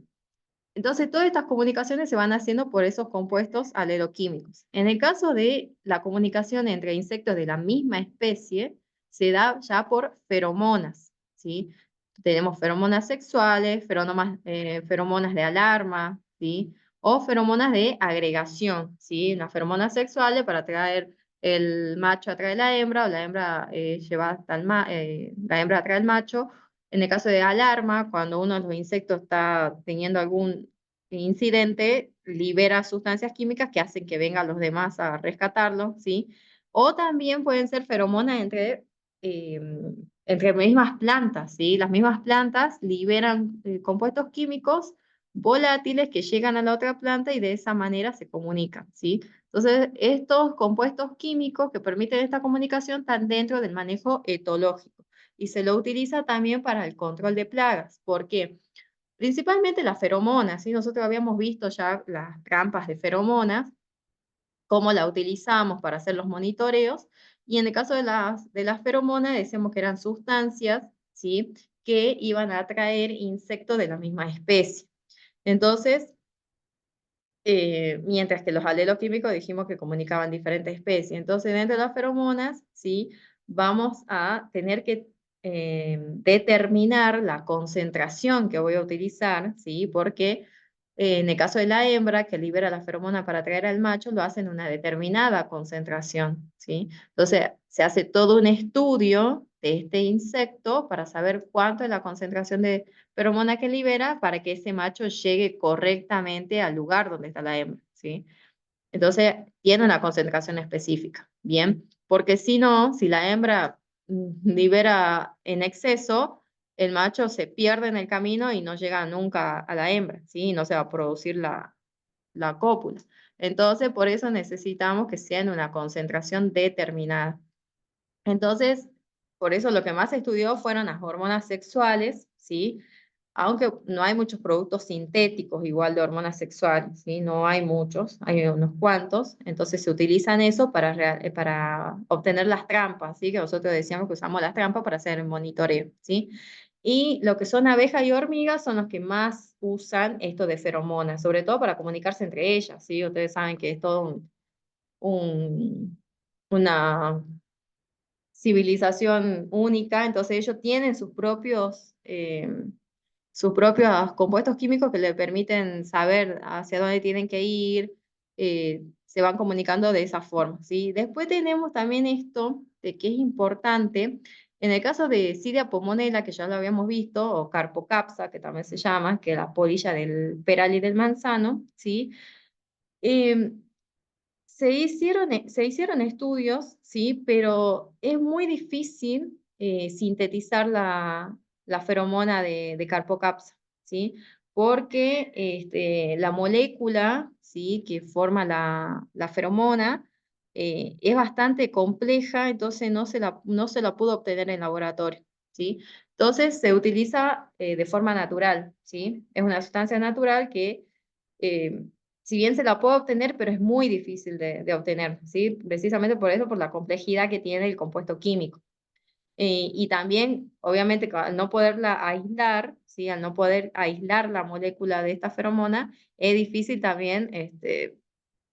entonces, todas estas comunicaciones se van haciendo por esos compuestos aleroquímicos. En el caso de la comunicación entre insectos de la misma especie, se da ya por feromonas, ¿sí? Tenemos feromonas sexuales, feromonas de alarma, ¿sí? O feromonas de agregación, ¿sí? Las feromonas sexuales para atraer el macho atrae la hembra, o la hembra la hembra atrae al macho. En el caso de alarma, cuando uno de los insectos está teniendo algún incidente, libera sustancias químicas que hacen que vengan los demás a rescatarlo, ¿sí? O también pueden ser feromonas eh, entre mismas plantas, ¿sí? Las mismas plantas liberan compuestos químicos volátiles que llegan a la otra planta y de esa manera se comunican, ¿sí? Entonces, estos compuestos químicos que permiten esta comunicación están dentro del manejo etológico y se lo utiliza también para el control de plagas. ¿Por qué? Principalmente las feromonas, ¿sí? Nosotros habíamos visto ya las trampas de feromonas, cómo la utilizamos para hacer los monitoreos, y en el caso de las feromonas decíamos que eran sustancias, ¿sí? Que iban a atraer insectos de la misma especie. Entonces, mientras que los aleloquímicos dijimos que comunicaban diferentes especies. Entonces, dentro de las feromonas, ¿sí? Vamos a tener que determinar la concentración que voy a utilizar, ¿sí? Porque en el caso de la hembra que libera la feromona para atraer al macho, lo hace en una determinada concentración, ¿sí? Entonces, se hace todo un estudio de este insecto para saber cuánto es la concentración de feromona que libera para que ese macho llegue correctamente al lugar donde está la hembra, ¿sí? Entonces, tiene una concentración específica, ¿bien? Porque si no, si la hembra libera en exceso, el macho se pierde en el camino y no llega nunca a la hembra, ¿sí? Y no se va a producir la cópula. Entonces, por eso necesitamos que sea en una concentración determinada. Entonces, por eso lo que más se estudió fueron las hormonas sexuales, ¿sí? Aunque no hay muchos productos sintéticos igual de hormonas sexuales, ¿sí? No hay muchos, hay unos cuantos, entonces se utilizan eso para obtener las trampas, ¿sí? Que nosotros decíamos que usamos las trampas para hacer el monitoreo, ¿sí? Y lo que son abejas y hormigas son los que más usan esto de feromonas, sobre todo para comunicarse entre ellas, ¿sí? Ustedes saben que es todo una civilización única, entonces ellos tienen sus propios compuestos químicos que le permiten saber hacia dónde tienen que ir, se van comunicando de esa forma, ¿sí? Después tenemos también esto de que es importante, en el caso de Cidia pomonela, que ya lo habíamos visto, o Carpocapsa, que también se llama, que es la polilla del peral y del manzano, ¿sí? Em, se hicieron estudios, sí, pero es muy difícil sintetizar la feromona de Carpocapsa, ¿sí? Porque la molécula, ¿sí? Que forma la feromona es bastante compleja, entonces no se la pudo obtener en laboratorio, ¿sí? Entonces se utiliza de forma natural, ¿sí? Es una sustancia natural que eh, si bien se la puede obtener, pero es muy difícil de obtener, ¿sí? Precisamente por eso, por la complejidad que tiene el compuesto químico. Y también, obviamente, al no poderla aislar, ¿sí? Al no poder aislar la molécula de esta feromona, es difícil también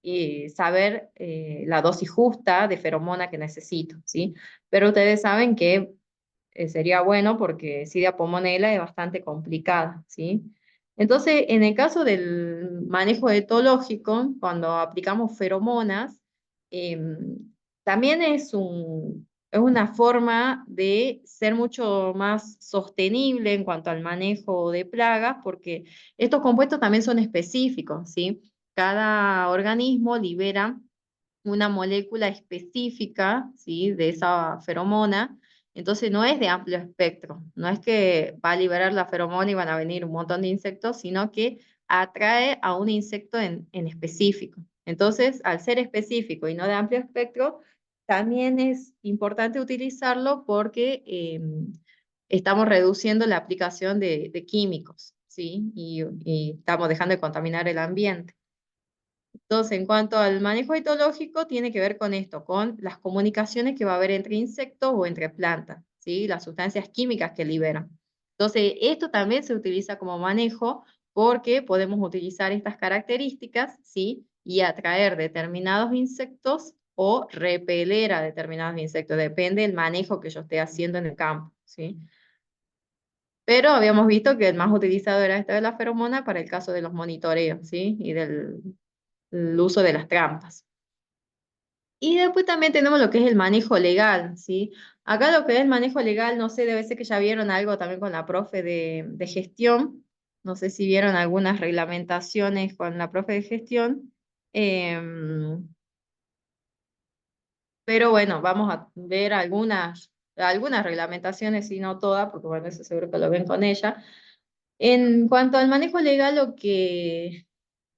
y saber la dosis justa de feromona que necesito, ¿sí? Pero ustedes saben que sería bueno porque Cidia pomonela es bastante complicada, ¿sí? Entonces, en el caso del manejo etológico, cuando aplicamos feromonas, también es una forma de ser mucho más sostenible en cuanto al manejo de plagas, porque estos compuestos también son específicos, ¿sí? Cada organismo libera una molécula específica, ¿sí? De esa feromona, entonces no es de amplio espectro, no es que va a liberar la feromona y van a venir un montón de insectos, sino que atrae a un insecto en específico. Entonces, al ser específico y no de amplio espectro, también es importante utilizarlo porque estamos reduciendo la aplicación de químicos, ¿sí? Y estamos dejando de contaminar el ambiente. Entonces, en cuanto al manejo etológico, tiene que ver con esto, con las comunicaciones que va a haber entre insectos o entre plantas, ¿sí? Las sustancias químicas que liberan. Entonces, esto también se utiliza como manejo porque podemos utilizar estas características, ¿sí? Y atraer determinados insectos o repeler a determinados insectos, depende del manejo que yo esté haciendo en el campo, ¿sí? Pero habíamos visto que el más utilizado era esto de la feromona para el caso de los monitoreos, ¿sí? Y del el uso de las trampas. Y después también tenemos lo que es el manejo legal, ¿sí? Acá lo que es el manejo legal, no sé, debe ser que ya vieron algo también con la profe de gestión. No sé si vieron algunas reglamentaciones con la profe de gestión. Pero bueno, vamos a ver algunas reglamentaciones y no todas, porque bueno, eso seguro que lo ven con ella. En cuanto al manejo legal, lo que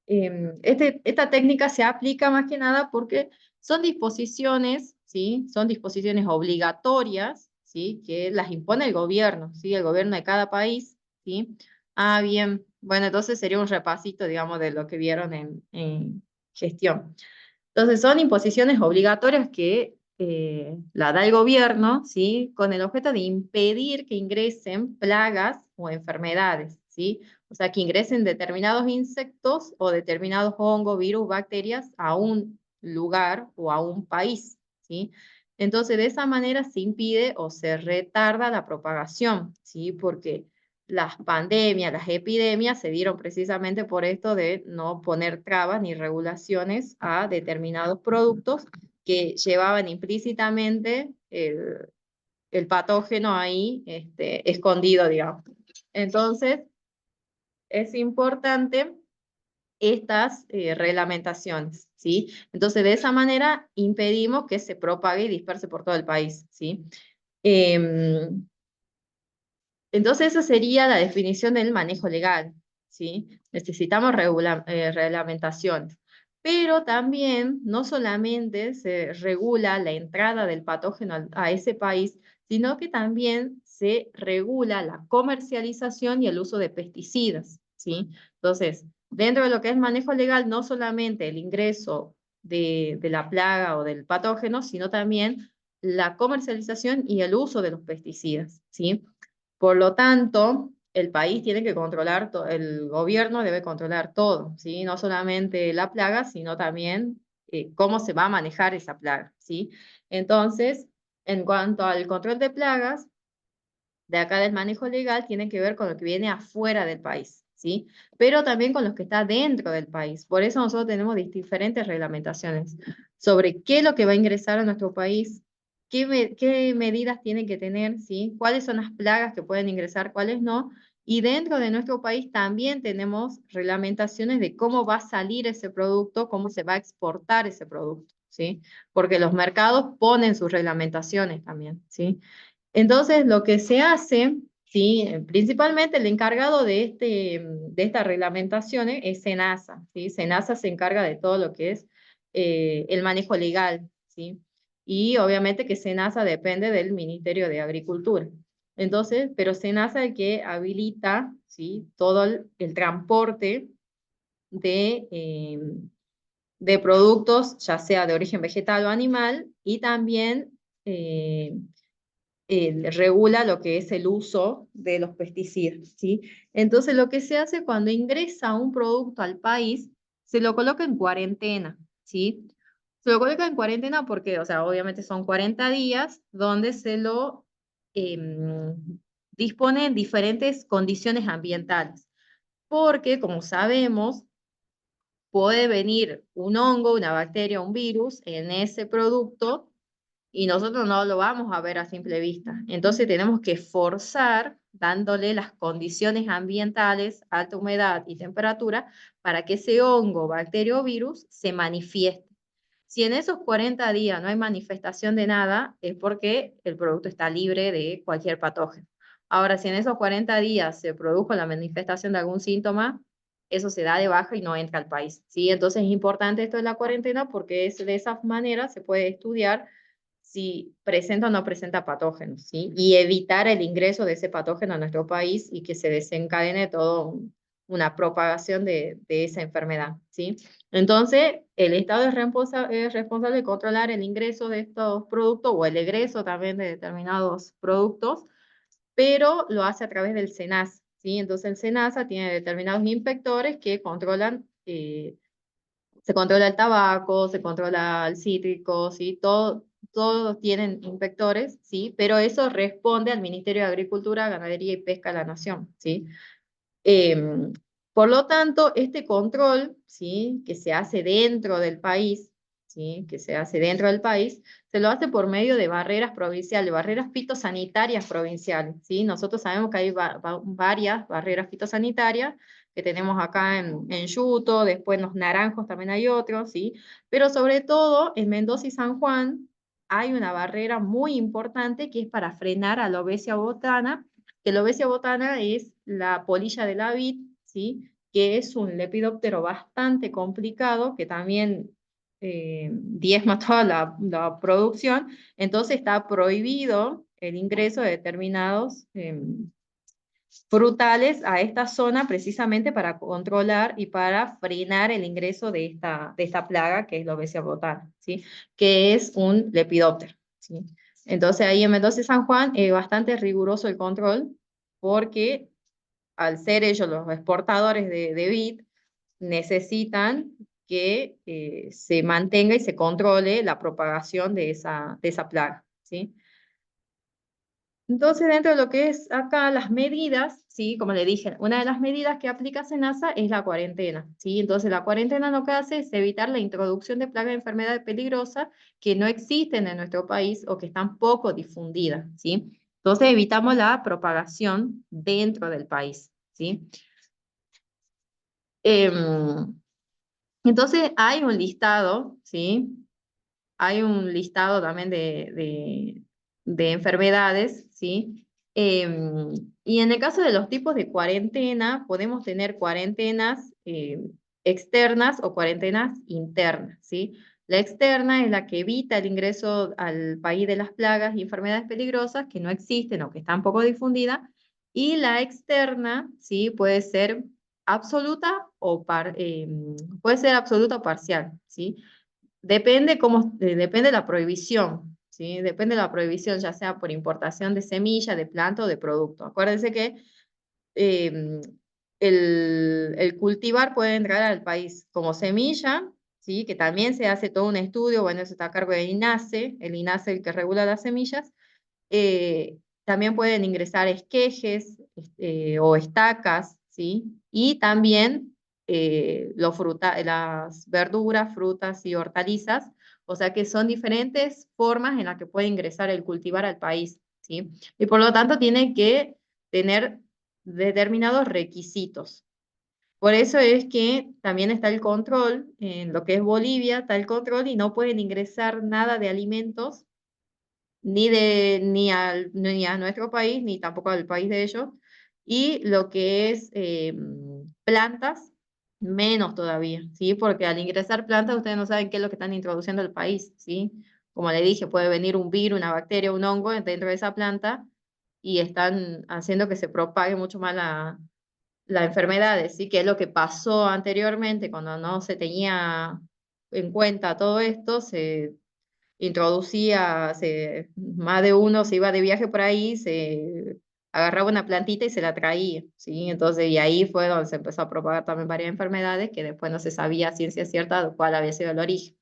esta técnica se aplica más que nada porque son disposiciones, ¿sí? Son disposiciones obligatorias, ¿sí? Que las impone el gobierno, ¿sí? El gobierno de cada país, ¿sí? Ah, bien. Bueno, entonces sería un repasito, digamos, de lo que vieron en gestión. Entonces, son imposiciones obligatorias que la da el gobierno, ¿sí? Con el objeto de impedir que ingresen plagas o enfermedades, ¿sí? O sea, que ingresen determinados insectos o determinados hongos, virus, bacterias a un lugar o a un país, ¿sí? Entonces, de esa manera se impide o se retarda la propagación, ¿sí? Porque las pandemias, las epidemias se dieron precisamente por esto de no poner trabas ni regulaciones a determinados productos que llevaban implícitamente el patógeno ahí escondido, digamos. Entonces, es importante estas reglamentaciones, ¿sí? Entonces, de esa manera impedimos que se propague y disperse por todo el país, ¿sí? Em, entonces, esa sería la definición del manejo legal, ¿sí? Necesitamos reglamentaciones. Pero también, no solamente se regula la entrada del patógeno a ese país, sino que también se regula la comercialización y el uso de pesticidas, ¿sí? Entonces, dentro de lo que es manejo legal, no solamente el ingreso de la plaga o del patógeno, sino también la comercialización y el uso de los pesticidas, ¿sí? Por lo tanto, el país tiene que controlar, el gobierno debe controlar todo, ¿sí? No solamente la plaga, sino también cómo se va a manejar esa plaga, ¿sí? Entonces, en cuanto al control de plagas, de acá del manejo legal, tiene que ver con lo que viene afuera del país, ¿sí? Pero también con lo que está dentro del país. Por eso nosotros tenemos diferentes reglamentaciones sobre qué es lo que va a ingresar a nuestro país, qué medidas tienen que tener, ¿sí? Cuáles son las plagas que pueden ingresar, cuáles no. Y dentro de nuestro país también tenemos reglamentaciones de cómo va a salir ese producto, cómo se va a exportar ese producto, ¿sí? Porque los mercados ponen sus reglamentaciones también, ¿sí? Entonces, lo que se hace, ¿sí? Principalmente el encargado de estas reglamentaciones es SENASA, ¿sí? SENASA se encarga de todo lo que es el manejo legal, ¿sí? Y obviamente que SENASA depende del Ministerio de Agricultura. Entonces, pero SENASA es el que habilita, ¿sí? Todo el transporte de, eh, de productos, ya sea de origen vegetal o animal, y también regula lo que es el uso de los pesticidas, ¿sí? Entonces, lo que se hace cuando ingresa un producto al país, se lo coloca en cuarentena, ¿sí? Se lo coloca en cuarentena porque, o sea, obviamente son 40 días donde se lo dispone en diferentes condiciones ambientales. Porque, como sabemos, puede venir un hongo, una bacteria, un virus en ese producto y nosotros no lo vamos a ver a simple vista. Entonces tenemos que forzar dándole las condiciones ambientales, alta humedad y temperatura, para que ese hongo, bacteria o virus se manifieste. Si en esos 40 días no hay manifestación de nada, es porque el producto está libre de cualquier patógeno. Ahora, si en esos 40 días se produjo la manifestación de algún síntoma, eso se da de baja y no entra al país, ¿sí? Entonces es importante esto de la cuarentena porque es de esa manera se puede estudiar si presenta o no presenta patógenos, ¿sí? Y evitar el ingreso de ese patógeno a nuestro país y que se desencadene todo una propagación de esa enfermedad, ¿sí? Entonces, el Estado es responsable de controlar el ingreso de estos productos o el egreso también de determinados productos, pero lo hace a través del SENASA, ¿sí? Entonces, el SENASA tiene determinados inspectores que controlan se controla el tabaco, se controla el cítrico, ¿sí? Todos tienen inspectores, ¿sí? Pero eso responde al Ministerio de Agricultura, Ganadería y Pesca de la Nación, ¿sí? Em, por lo tanto, este control, ¿sí? Que se hace dentro del país, ¿sí? Que se hace dentro del país, se lo hace por medio de barreras provinciales, barreras fitosanitarias provinciales, ¿sí? Nosotros sabemos que hay varias barreras fitosanitarias que tenemos acá en Yuto, después en los Naranjos también hay otros, ¿sí? Pero sobre todo en Mendoza y San Juan hay una barrera muy importante que es para frenar a la obesia botana, que la obesia botana es la polilla de la vid, ¿sí? Que es un lepidóptero bastante complicado, que también diezma toda la producción, entonces está prohibido el ingreso de determinados frutales a esta zona precisamente para controlar y para frenar el ingreso de esta plaga que es la obesia botana, ¿sí? Que es un lepidóptero, ¿sí? Entonces ahí en Mendoza y San Juan es bastante riguroso el control porque al ser ellos los exportadores de vid, necesitan que se mantenga y se controle la propagación de esa plaga, ¿sí? Entonces, dentro de lo que es acá las medidas, ¿sí? Como le dije, una de las medidas que aplica SENASA es la cuarentena, ¿sí? Entonces, la cuarentena lo que hace es evitar la introducción de plagas de enfermedades peligrosas que no existen en nuestro país o que están poco difundidas, ¿sí? Entonces, evitamos la propagación dentro del país, ¿sí? Em, entonces, hay un listado, ¿sí? Hay un listado también de enfermedades, ¿sí? Y en el caso de los tipos de cuarentena, podemos tener cuarentenas externas o cuarentenas internas, ¿sí? La externa es la que evita el ingreso al país de las plagas y enfermedades peligrosas que no existen o que están poco difundidas, y la externa, ¿sí? Puede ser absoluta o parcial, ¿sí? Depende de la prohibición, ¿sí? Depende de la prohibición, ya sea por importación de semilla, de planta o de producto. Acuérdense que eh, el cultivar puede entrar al país como semilla, ¿sí? Que también se hace todo un estudio, bueno, eso está a cargo del INASE, el INASE el que regula las semillas. También pueden ingresar esquejes o estacas, ¿sí? Y también las verduras, frutas y hortalizas, o sea que son diferentes formas en las que puede ingresar el cultivar al país, ¿sí? Y por lo tanto tiene que tener determinados requisitos. Por eso es que también está el control, en lo que es Bolivia, está el control y no pueden ingresar nada de alimentos ni a nuestro país, ni tampoco al país de ellos. Y lo que es plantas, menos todavía, ¿sí? Porque al ingresar plantas, ustedes no saben qué es lo que están introduciendo al país, ¿sí? Como le dije, puede venir un virus, una bacteria, un hongo dentro de esa planta y están haciendo que se propague mucho más la enfermedad, ¿sí? Que es lo que pasó anteriormente cuando no se tenía en cuenta todo esto, se introducía, más de uno se iba de viaje por ahí, se agarraba una plantita y se la traía, ¿sí? Entonces, y ahí fue donde se empezó a propagar también varias enfermedades que después no se sabía a ciencia cierta de cuál había sido el origen.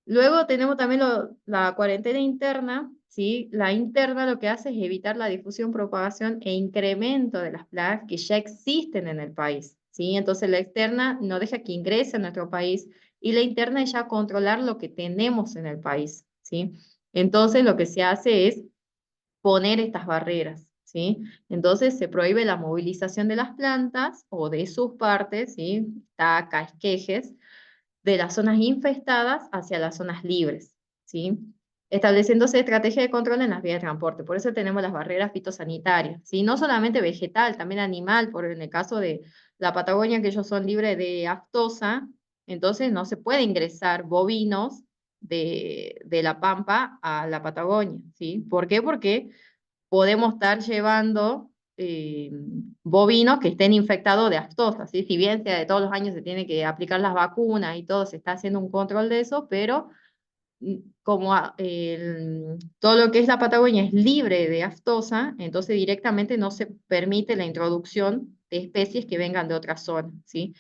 Luego tenemos también la cuarentena interna, ¿sí? La interna lo que hace es evitar la difusión, propagación e incremento de las plagas que ya existen en el país, ¿sí? Entonces la externa no deja que ingrese a nuestro país y la interna es ya controlar lo que tenemos en el país, ¿sí? Entonces lo que se hace es poner estas barreras, ¿sí? Entonces se prohíbe la movilización de las plantas o de sus partes, ¿sí? Taca, esquejes, de las zonas infestadas hacia las zonas libres, ¿sí? Estableciéndose estrategia de control en las vías de transporte. Por eso tenemos las barreras fitosanitarias, ¿sí? No solamente vegetal, también animal, por en el caso de la Patagonia, que ellos son libres de aftosa, entonces no se puede ingresar bovinos de la Pampa a la Patagonia, ¿sí? ¿Por qué? Porque podemos estar llevando bovinos que estén infectados de aftosa, ¿sí? Si bien sea de todos los años se tiene que aplicar las vacunas y todo, se está haciendo un control de eso, pero como todo lo que es la Patagonia es libre de aftosa, entonces directamente no se permite la introducción de especies que vengan de otras zonas, ¿sí?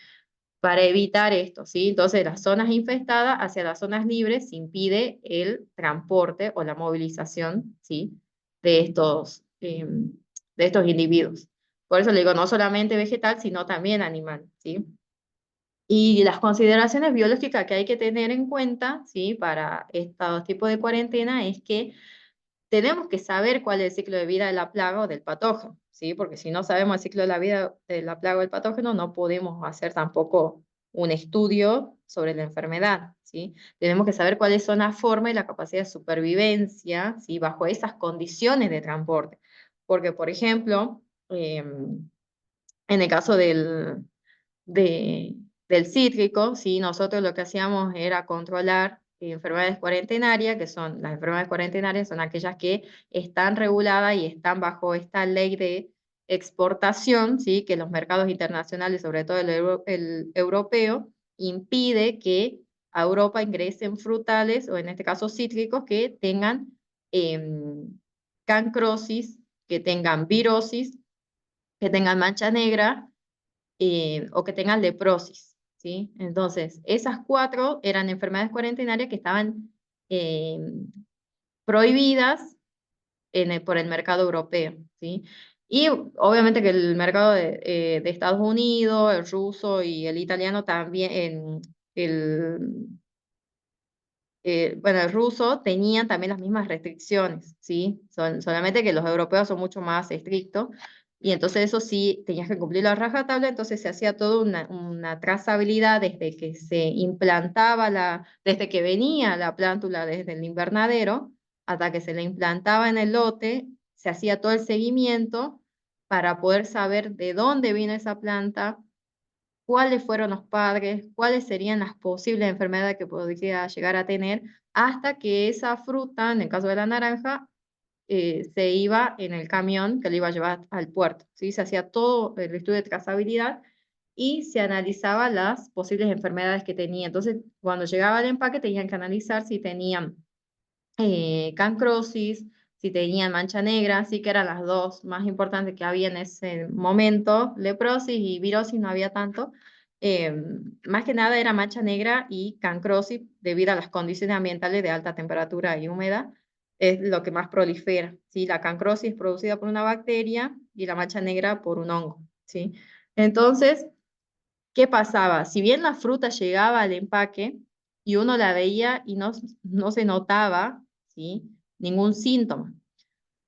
Para evitar esto, ¿sí? Entonces, las zonas infestadas hacia las zonas libres se impide el transporte o la movilización, ¿sí? De estos individuos. Por eso le digo, no solamente vegetal, sino también animal, ¿sí? Y las consideraciones biológicas que hay que tener en cuenta, ¿sí? Para estos tipos de cuarentena es que tenemos que saber cuál es el ciclo de vida de la plaga o del patógeno, ¿sí? Porque si no sabemos el ciclo de la vida de la plaga o del patógeno, no podemos hacer tampoco un estudio sobre la enfermedad, ¿sí? Tenemos que saber cuáles son la forma y la capacidad de supervivencia, ¿sí? Bajo esas condiciones de transporte. Porque, por ejemplo, en el caso de, del cítrico, ¿sí? Nosotros lo que hacíamos era controlar enfermedades cuarentenarias, que son las enfermedades cuarentenarias, son aquellas que están reguladas y están bajo esta ley de exportación, ¿sí? Que los mercados internacionales, sobre todo el europeo, impide que a Europa ingresen frutales, o en este caso cítricos, que tengan cancrosis, que tengan virosis, que tengan mancha negra o que tengan leprosis, ¿sí? Entonces, esas cuatro eran enfermedades cuarentenarias que estaban eh, prohibidas por el mercado europeo, ¿sí? Y obviamente que el mercado de Estados Unidos, el ruso y el italiano también, bueno, el ruso tenían también las mismas restricciones, ¿sí? Solamente que los europeos son mucho más estrictos y entonces eso sí, tenías que cumplirlo a rajatabla, entonces se hacía toda una trazabilidad desde que se implantaba desde que venía la plántula desde el invernadero hasta que se la implantaba en el lote, se hacía todo el seguimiento para poder saber de dónde vino esa planta, cuáles fueron los padres, cuáles serían las posibles enfermedades que podría llegar a tener, hasta que esa fruta, en el caso de la naranja, se iba en el camión que le iba a llevar al puerto, ¿sí? Se hacía todo el estudio de trazabilidad y se analizaba las posibles enfermedades que tenía. Entonces, cuando llegaba el empaque, tenían que analizar si tenían cancrosis, si tenían mancha negra, sí que eran las dos más importantes que había en ese momento, leprosis y virosis no había tanto. Eh, Más que nada era mancha negra y cancrosis debido a las condiciones ambientales de alta temperatura y húmeda, es lo que más prolifera, ¿sí? La cancrosis es producida por una bacteria y la mancha negra por un hongo, ¿sí? Entonces, ¿qué pasaba? Si bien la fruta llegaba al empaque y uno la veía y no se notaba, ¿sí? Ningún síntoma,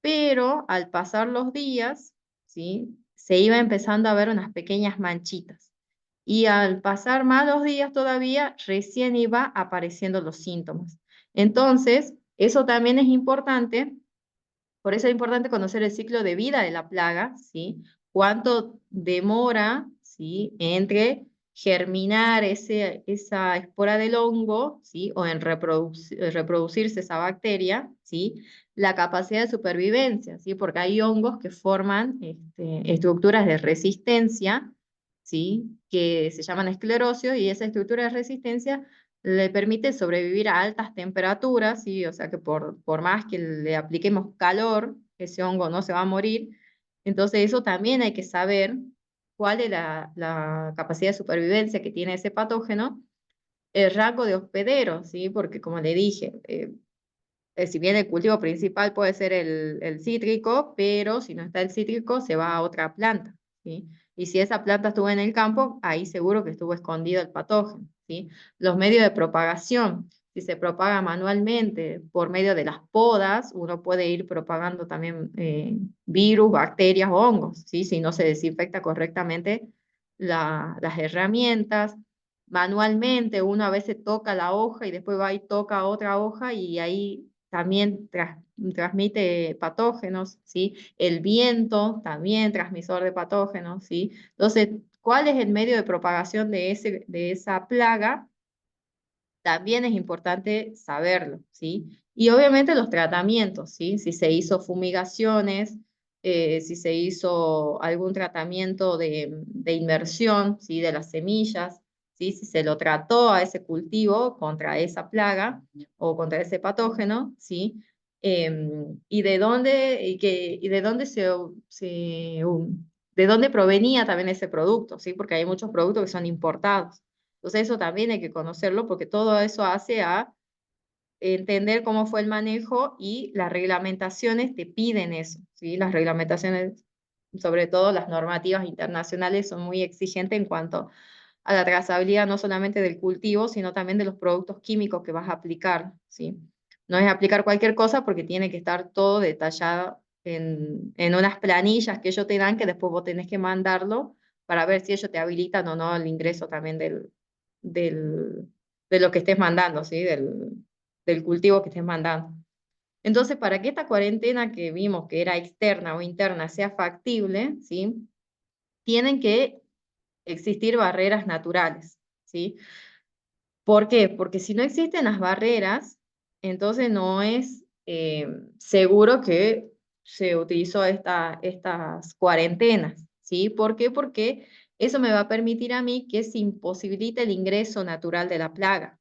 pero al pasar los días, ¿sí? Se iba empezando a ver unas pequeñas manchitas. Y al pasar más los días todavía, recién iba apareciendo los síntomas. Entonces, eso también es importante, por eso es importante conocer el ciclo de vida de la plaga, ¿sí? Cuánto demora, ¿sí? Entre germinar esa espora del hongo, ¿sí? O en reproducirse esa bacteria, ¿sí? La capacidad de supervivencia, ¿sí? Porque hay hongos que forman estructuras de resistencia, ¿sí? Que se llaman esclerosios, y esa estructura de resistencia le permite sobrevivir a altas temperaturas, ¿sí? O sea que por más que le apliquemos calor, ese hongo no se va a morir. Entonces eso también hay que saber cuál es la capacidad de supervivencia que tiene ese patógeno, el rango de hospedero, ¿sí? Porque como le dije, si bien el cultivo principal puede ser el cítrico, pero si no está el cítrico, se va a otra planta, ¿sí? Y si esa planta estuvo en el campo, ahí seguro que estuvo escondido el patógeno, ¿sí? Los medios de propagación, si se propaga manualmente por medio de las podas, uno puede ir propagando también virus, bacterias o hongos, ¿sí? Si no se desinfecta correctamente las herramientas. Manualmente, uno a veces toca la hoja y después va y toca otra hoja y ahí también transmite patógenos, ¿sí? El viento también transmisor de patógenos, ¿sí? Entonces, ¿cuál es el medio de propagación de esa plaga? también es importante saberlo, ¿sí? Y obviamente los tratamientos, ¿sí? Si se hizo fumigaciones, si se hizo algún tratamiento de inmersión, ¿sí? De las semillas, ¿sí? Si se lo trató a ese cultivo contra esa plaga o contra ese patógeno, ¿sí? Y de dónde, y de dónde de dónde provenía también ese producto, ¿sí? Porque hay muchos productos que son importados. Entonces eso también hay que conocerlo porque todo eso hace a entender cómo fue el manejo y las reglamentaciones te piden eso, ¿sí? Las reglamentaciones, sobre todo las normativas internacionales, son muy exigentes en cuanto a la trazabilidad no solamente del cultivo, sino también de los productos químicos que vas a aplicar, ¿sí? No es aplicar cualquier cosa porque tiene que estar todo detallado en unas planillas que ellos te dan que después vos tenés que mandarlo para ver si ellos te habilitan o no el ingreso también del, de lo que estés mandando, ¿sí? Del cultivo que estés mandando. Entonces, para que esta cuarentena que vimos que era externa o interna sea factible, ¿sí? Tienen que existir barreras naturales, ¿sí? ¿Por qué? Porque si no existen las barreras, entonces no es seguro que se utilizó estas cuarentenas, ¿sí? ¿Por qué? Porque eso me va a permitir a mí que se imposibilite el ingreso natural de la plaga.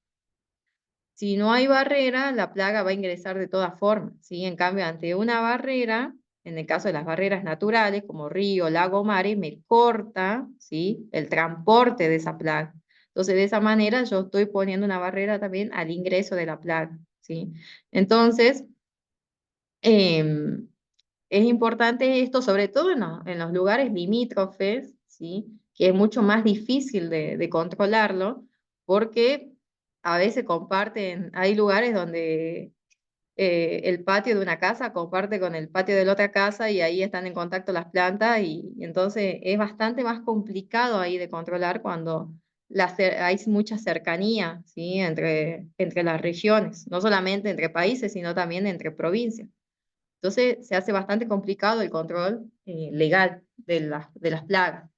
Si no hay barrera, la plaga va a ingresar de todas formas, ¿sí? En cambio, ante una barrera, en el caso de las barreras naturales, como río, lago, mares, me corta, ¿sí? El transporte de esa plaga. Entonces, de esa manera, yo estoy poniendo una barrera también al ingreso de la plaga, ¿sí? Entonces, em, es importante esto, sobre todo en los lugares limítrofes, ¿sí? Que es mucho más difícil de controlarlo, porque a veces comparten, hay lugares donde el patio de una casa comparte con el patio de la otra casa y ahí están en contacto las plantas y entonces es bastante más complicado ahí de controlar cuando hay mucha cercanía, ¿sí? Entre las regiones, no solamente entre países, sino también entre provincias. Entonces se hace bastante complicado el control legal de las plagas.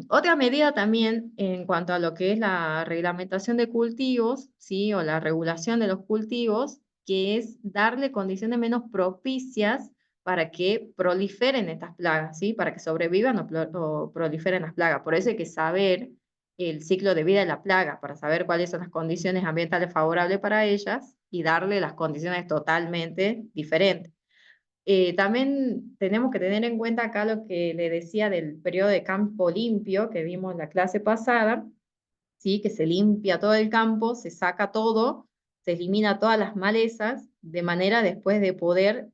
Otra medida también en cuanto a lo que es la reglamentación de cultivos, ¿sí? O la regulación de los cultivos, que es darle condiciones menos propicias para que proliferen estas plagas, ¿sí? Para que sobrevivan o proliferen las plagas. Por eso hay que saber el ciclo de vida de la plaga, para saber cuáles son las condiciones ambientales favorables para ellas y darle las condiciones totalmente diferentes. También tenemos que tener en cuenta acá lo que le decía del periodo de campo limpio que vimos en la clase pasada, ¿sí? Que se limpia todo el campo, se saca todo, se elimina todas las malezas, de manera después de poder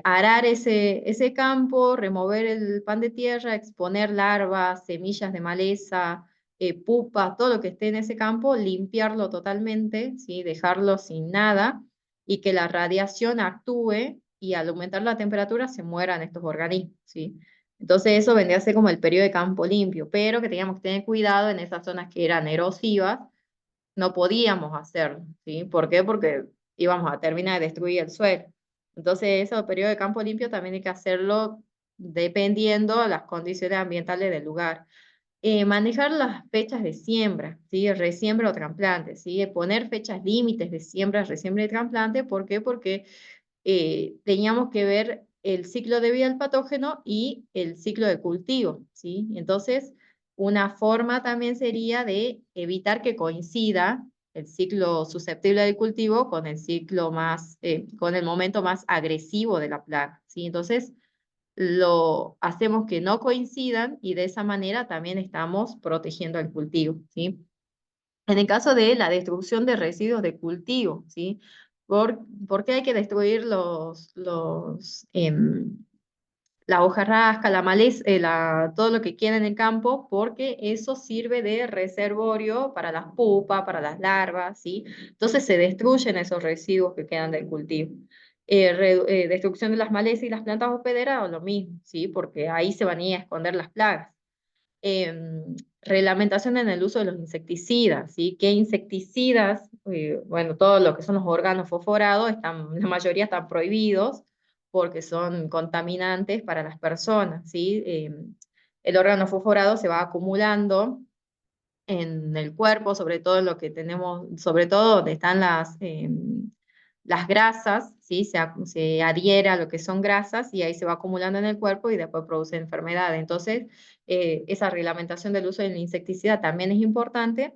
arar ese campo, remover el pan de tierra, exponer larvas, semillas de maleza, pupas, todo lo que esté en ese campo, limpiarlo totalmente, ¿sí? Dejarlo sin nada y que la radiación actúe y al aumentar la temperatura se mueran estos organismos, ¿sí? Entonces eso vendría a ser como el periodo de campo limpio, pero que teníamos que tener cuidado en esas zonas que eran erosivas, no podíamos hacerlo, ¿sí? ¿Por qué? Porque íbamos a terminar de destruir el suelo. Entonces, ese periodo de campo limpio también hay que hacerlo dependiendo de las condiciones ambientales del lugar. Manejar las fechas de siembra, ¿sí? Resiembra o trasplante, ¿sí? Poner fechas límites de siembra, resiembra y trasplante. ¿Por qué? Porque teníamos que ver el ciclo de vida del patógeno y el ciclo de cultivo, ¿sí? Entonces, una forma también sería de evitar que coincida el ciclo susceptible del cultivo con el ciclo más, con el momento más agresivo de la plaga, ¿sí? Entonces, lo hacemos que no coincidan y de esa manera también estamos protegiendo el cultivo, ¿sí? En el caso de la destrucción de residuos de cultivo, ¿sí? ¿Por qué hay que destruir la hojarasca, la maleza, todo lo que queda en el campo? Porque eso sirve de reservorio para las pupas, para las larvas, ¿sí? Entonces se destruyen esos residuos que quedan del cultivo. Destrucción de las malezas y las plantas hospederas, o lo mismo, ¿sí? Porque ahí se van a ir a esconder las plagas. Reglamentación en el uso de los insecticidas, ¿sí? ¿Qué insecticidas? Bueno, todo lo que son los órganos fosforados, la mayoría están prohibidos porque son contaminantes para las personas, ¿sí? El órgano fosforado se va acumulando en el cuerpo, sobre todo en lo que tenemos, sobre todo donde están las grasas, ¿sí? Se adhiere a lo que son grasas y ahí se va acumulando en el cuerpo y después produce enfermedades. Entonces, esa reglamentación del uso del insecticida también es importante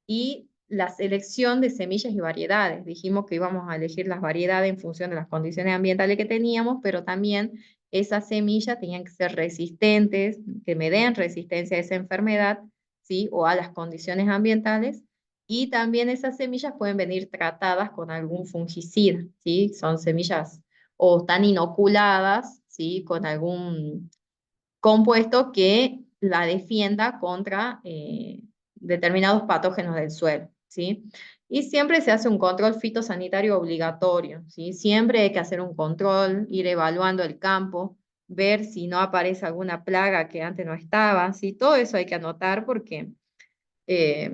y la selección de semillas y variedades. Dijimos que íbamos a elegir las variedades en función de las condiciones ambientales que teníamos, pero también esas semillas tenían que ser resistentes, que me den resistencia a esa enfermedad, ¿sí? O a las condiciones ambientales. Y también esas semillas pueden venir tratadas con algún fungicida, ¿sí? Son semillas o están inoculadas, ¿sí? Con algún compuesto que la defienda contra determinados patógenos del suelo, ¿sí? Y siempre se hace un control fitosanitario obligatorio, ¿sí? Siempre hay que hacer un control, ir evaluando el campo, ver si no aparece alguna plaga que antes no estaba, ¿sí? Todo eso hay que anotar porque, eh,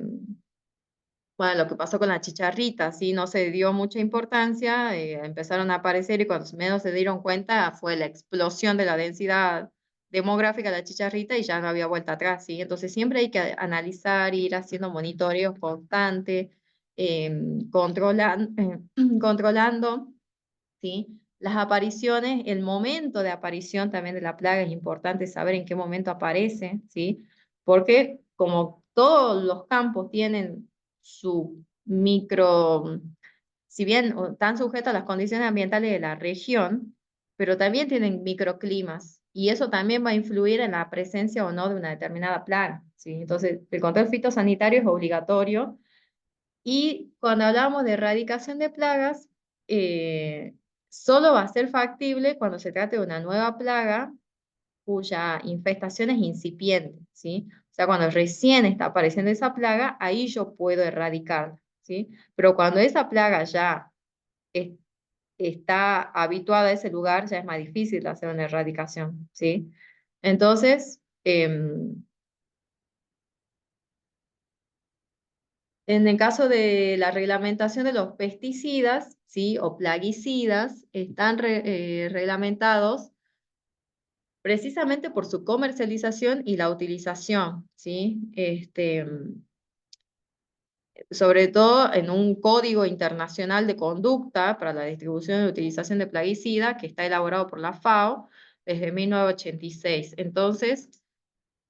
bueno, lo que pasó con la chicharrita, ¿sí? No se dio mucha importancia, empezaron a aparecer y cuando menos se dieron cuenta fue la explosión de la densidad demográfica de la chicharrita y ya no había vuelta atrás, ¿sí? Entonces siempre hay que analizar, ir haciendo monitoreos constantes, controlando, ¿sí? Las apariciones, el momento de aparición también de la plaga es importante saber en qué momento aparece, ¿sí? Porque como todos los campos tienen su micro, si bien están sujetos a las condiciones ambientales de la región, pero también tienen microclimas y eso también va a influir en la presencia o no de una determinada plaga, ¿sí? Entonces, el control fitosanitario es obligatorio y cuando hablamos de erradicación de plagas, solo va a ser factible cuando se trate de una nueva plaga cuya infestación es incipiente, ¿sí? O sea, cuando recién está apareciendo esa plaga, ahí yo puedo erradicarla, ¿sí? Pero cuando esa plaga ya es- está habituada a ese lugar, ya es más difícil hacer una erradicación, ¿sí? Entonces, en el caso de la reglamentación de los pesticidas, ¿sí? O plaguicidas, están reglamentados precisamente por su comercialización y la utilización, ¿sí? Sobre todo en un código internacional de conducta para la distribución y utilización de plaguicidas que está elaborado por la FAO desde 1986. Entonces,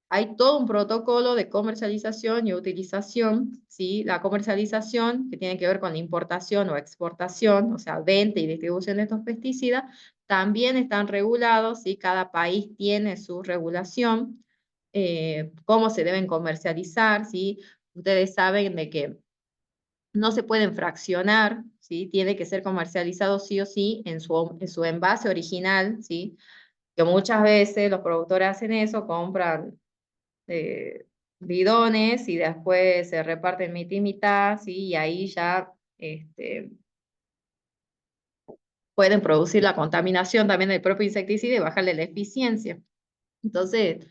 hay todo un protocolo de comercialización y utilización, ¿sí? La comercialización, que tiene que ver con la importación o exportación, o sea, venta y distribución de estos pesticidas, también están regulados, ¿sí? Cada país tiene su regulación, cómo se deben comercializar, ¿sí? Ustedes saben de que no se pueden fraccionar, ¿sí? Tiene que ser comercializado sí o sí en su envase original, ¿sí? Que muchas veces los productores hacen eso, compran eh, bidones y después se reparten mitad y mitad, ¿sí? Y ahí ya pueden producir la contaminación también del propio insecticida y bajarle la eficiencia. Entonces,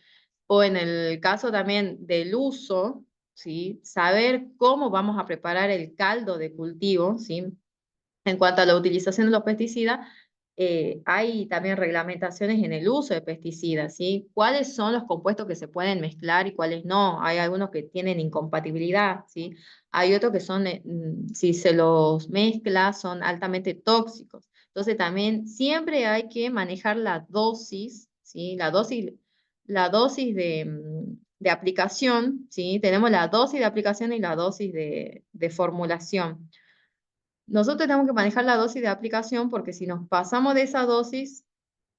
o en el caso también del uso, ¿sí? Saber cómo vamos a preparar el caldo de cultivo, ¿sí? En cuanto a la utilización de los pesticidas, hay también reglamentaciones en el uso de pesticidas, ¿sí? ¿Cuáles son los compuestos que se pueden mezclar y cuáles no? Hay algunos que tienen incompatibilidad, ¿sí? Hay otros que son, si se los mezcla, son altamente tóxicos. Entonces también siempre hay que manejar la dosis, ¿sí? La dosis de aplicación, ¿sí? Tenemos la dosis de aplicación y la dosis de formulación. Nosotros tenemos que manejar la dosis de aplicación porque si nos pasamos de esa dosis,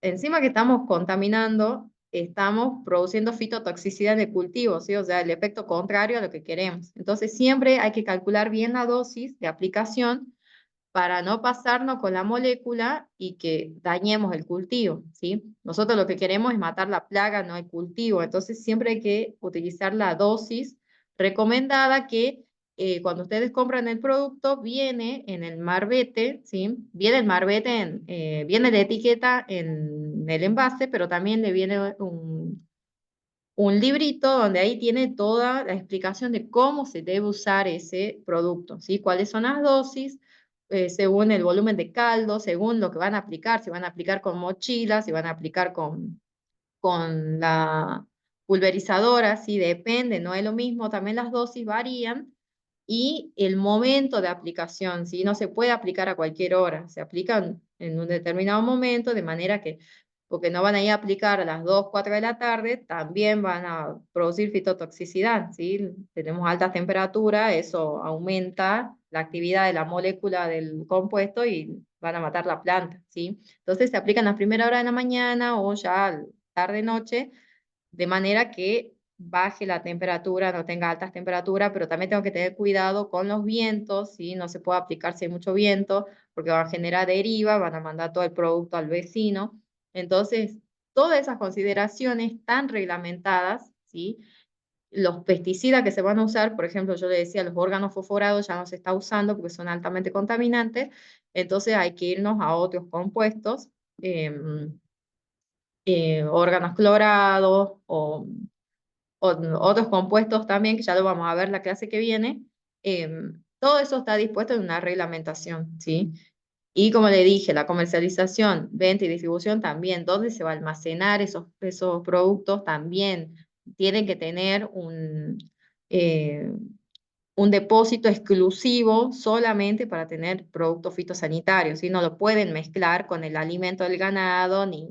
encima que estamos contaminando, estamos produciendo fitotoxicidad en el cultivo, ¿sí? O sea, el efecto contrario a lo que queremos. Entonces, siempre hay que calcular bien la dosis de aplicación para no pasarnos con la molécula y que dañemos el cultivo, ¿sí? Nosotros lo que queremos es matar la plaga, no el cultivo. Entonces, siempre hay que utilizar la dosis recomendada que cuando ustedes compran el producto viene en el marbete, ¿sí? Viene el marbete, viene la etiqueta en el envase, pero también le viene un librito donde ahí tiene toda la explicación de cómo se debe usar ese producto, ¿sí? Cuáles son las dosis, según el volumen de caldo, según lo que van a aplicar, si van a aplicar con mochilas, si van a aplicar con la pulverizadora, sí, depende, no es lo mismo, también las dosis varían, y el momento de aplicación, ¿sí? No se puede aplicar a cualquier hora, se aplican en un determinado momento, de manera que, porque no van a ir a aplicar a las 2, 4 de la tarde, también van a producir fitotoxicidad, ¿sí? Tenemos alta temperatura, eso aumenta la actividad de la molécula del compuesto y van a matar la planta, ¿sí? Entonces se aplican a la primera hora de la mañana o ya tarde-noche, de manera que baje la temperatura, no tenga altas temperaturas, pero también tengo que tener cuidado con los vientos, ¿sí? No se puede aplicar si hay mucho viento, porque va a generar deriva, van a mandar todo el producto al vecino. Entonces, todas esas consideraciones están reglamentadas, ¿sí? Los pesticidas que se van a usar, por ejemplo, yo le decía, los órganos fosforados ya no se está usando porque son altamente contaminantes, entonces hay que irnos a otros compuestos, órganos clorados o otros compuestos también, que ya lo vamos a ver la clase que viene. Todo eso está dispuesto en una reglamentación, ¿sí? Y como le dije, la comercialización, venta y distribución también, dónde se va a almacenar esos productos también tienen que tener eh, un depósito exclusivo solamente para tener productos fitosanitarios, ¿sí? No lo pueden mezclar con el alimento del ganado ni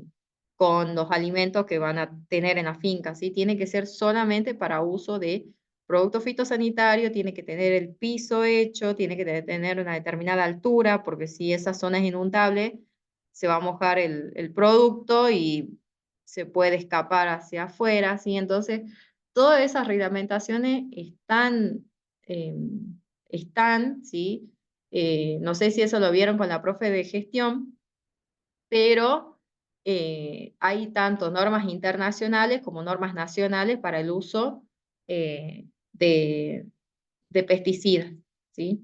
con los alimentos que van a tener en la finca, ¿sí? Tiene que ser solamente para uso de producto fitosanitario, tiene que tener el piso hecho, tiene que tener una determinada altura, porque si esa zona es inundable, se va a mojar el producto y se puede escapar hacia afuera, ¿sí? Entonces, todas esas reglamentaciones eh, están, ¿sí? No sé si eso lo vieron con la profe de gestión, pero hay tanto normas internacionales como normas nacionales para el uso eh, de, de pesticidas, ¿sí?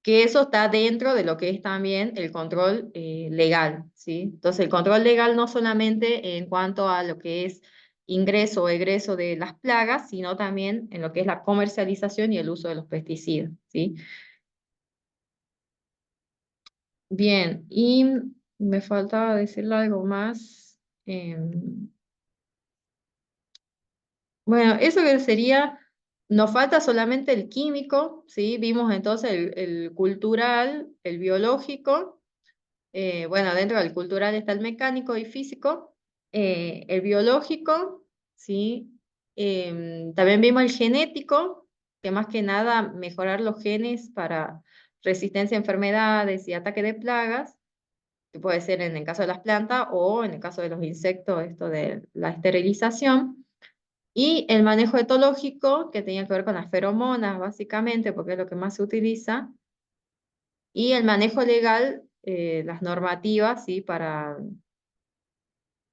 Que eso está dentro de lo que es también el control legal, ¿sí? Entonces, el control legal no solamente en cuanto a lo que es ingreso o egreso de las plagas, sino también en lo que es la comercialización y el uso de los pesticidas, ¿sí? Bien, y me faltaba decirle algo más. Bueno, eso que sería, nos falta solamente el químico, ¿sí? Vimos entonces el cultural, el biológico. Bueno, dentro del cultural está el mecánico y físico, el biológico, ¿sí? También vimos el genético, que más que nada mejorar los genes para resistencia a enfermedades y ataque de plagas, que puede ser en el caso de las plantas o en el caso de los insectos, esto de la esterilización. Y el manejo etológico, que tenía que ver con las feromonas, básicamente, porque es lo que más se utiliza. Y el manejo legal, las normativas, ¿sí? Para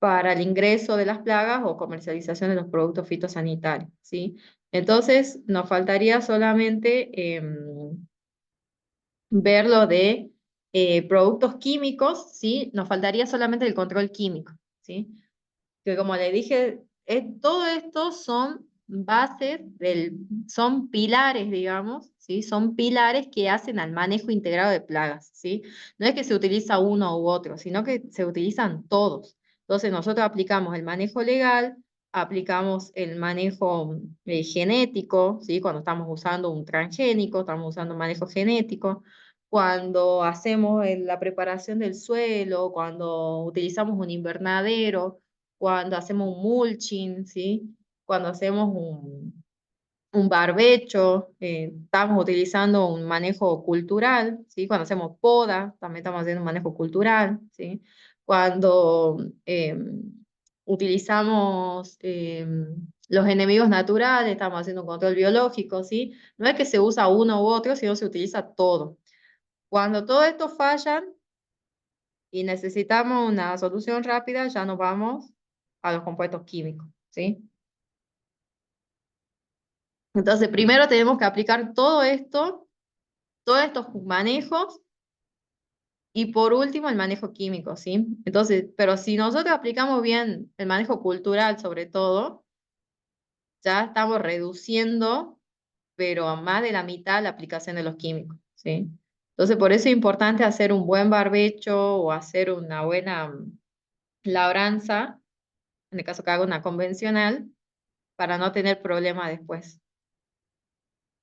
el ingreso de las plagas o comercialización de los productos fitosanitarios, ¿sí? Entonces, nos faltaría solamente ver lo de productos químicos, ¿sí? Nos faltaría solamente el control químico, ¿sí? Que como le dije, todo esto son bases son pilares, digamos, ¿sí? Son pilares que hacen al manejo integrado de plagas, ¿sí? No es que se utiliza uno u otro, sino que se utilizan todos. Entonces nosotros aplicamos el manejo legal, aplicamos el manejo genético, ¿sí? Cuando estamos usando un transgénico, estamos usando un manejo genético. Cuando hacemos la preparación del suelo, cuando utilizamos un invernadero, cuando hacemos un mulching, ¿sí? Cuando hacemos un barbecho, estamos utilizando un manejo cultural, ¿sí? Cuando hacemos poda, también estamos haciendo un manejo cultural, ¿sí? Cuando utilizamos los enemigos naturales, estamos haciendo un control biológico, ¿sí? No es que se usa uno u otro, sino se utiliza todo. Cuando todo esto falla y necesitamos una solución rápida, ya nos vamos a los compuestos químicos, ¿sí? Entonces, primero tenemos que aplicar todo esto, todos estos manejos, y por último el manejo químico, ¿sí? Entonces, pero si nosotros aplicamos bien el manejo cultural sobre todo, ya estamos reduciendo, pero a más de la mitad la aplicación de los químicos, ¿sí? Entonces, por eso es importante hacer un buen barbecho o hacer una buena labranza en el caso que haga una convencional, para no tener problemas después.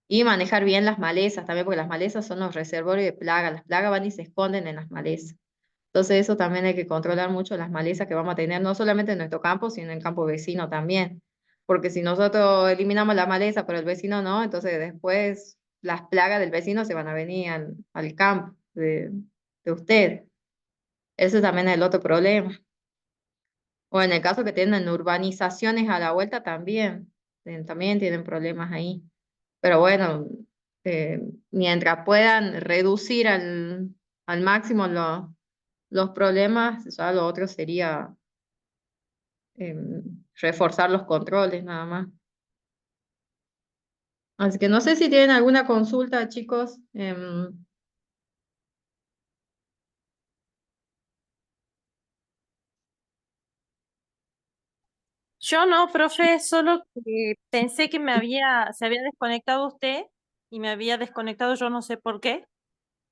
Y manejar bien las malezas también, porque las malezas son los reservorios de plagas. Las plagas van y se esconden en las malezas. Entonces eso también hay que controlar mucho las malezas que vamos a tener, no solamente en nuestro campo, sino en el campo vecino también. Porque si nosotros eliminamos la maleza, pero el vecino no, entonces después las plagas del vecino se van a venir al campo de usted. Ese también es el otro problema. O en el caso que tienen urbanizaciones a la vuelta también, también tienen problemas ahí. Pero bueno, eh, mientras puedan reducir al máximo los problemas, ya lo otro sería reforzar los controles nada más. Así que no sé si tienen alguna consulta, chicos. Yo no, profe, solo que pensé que se había desconectado usted y me había desconectado yo no sé por qué.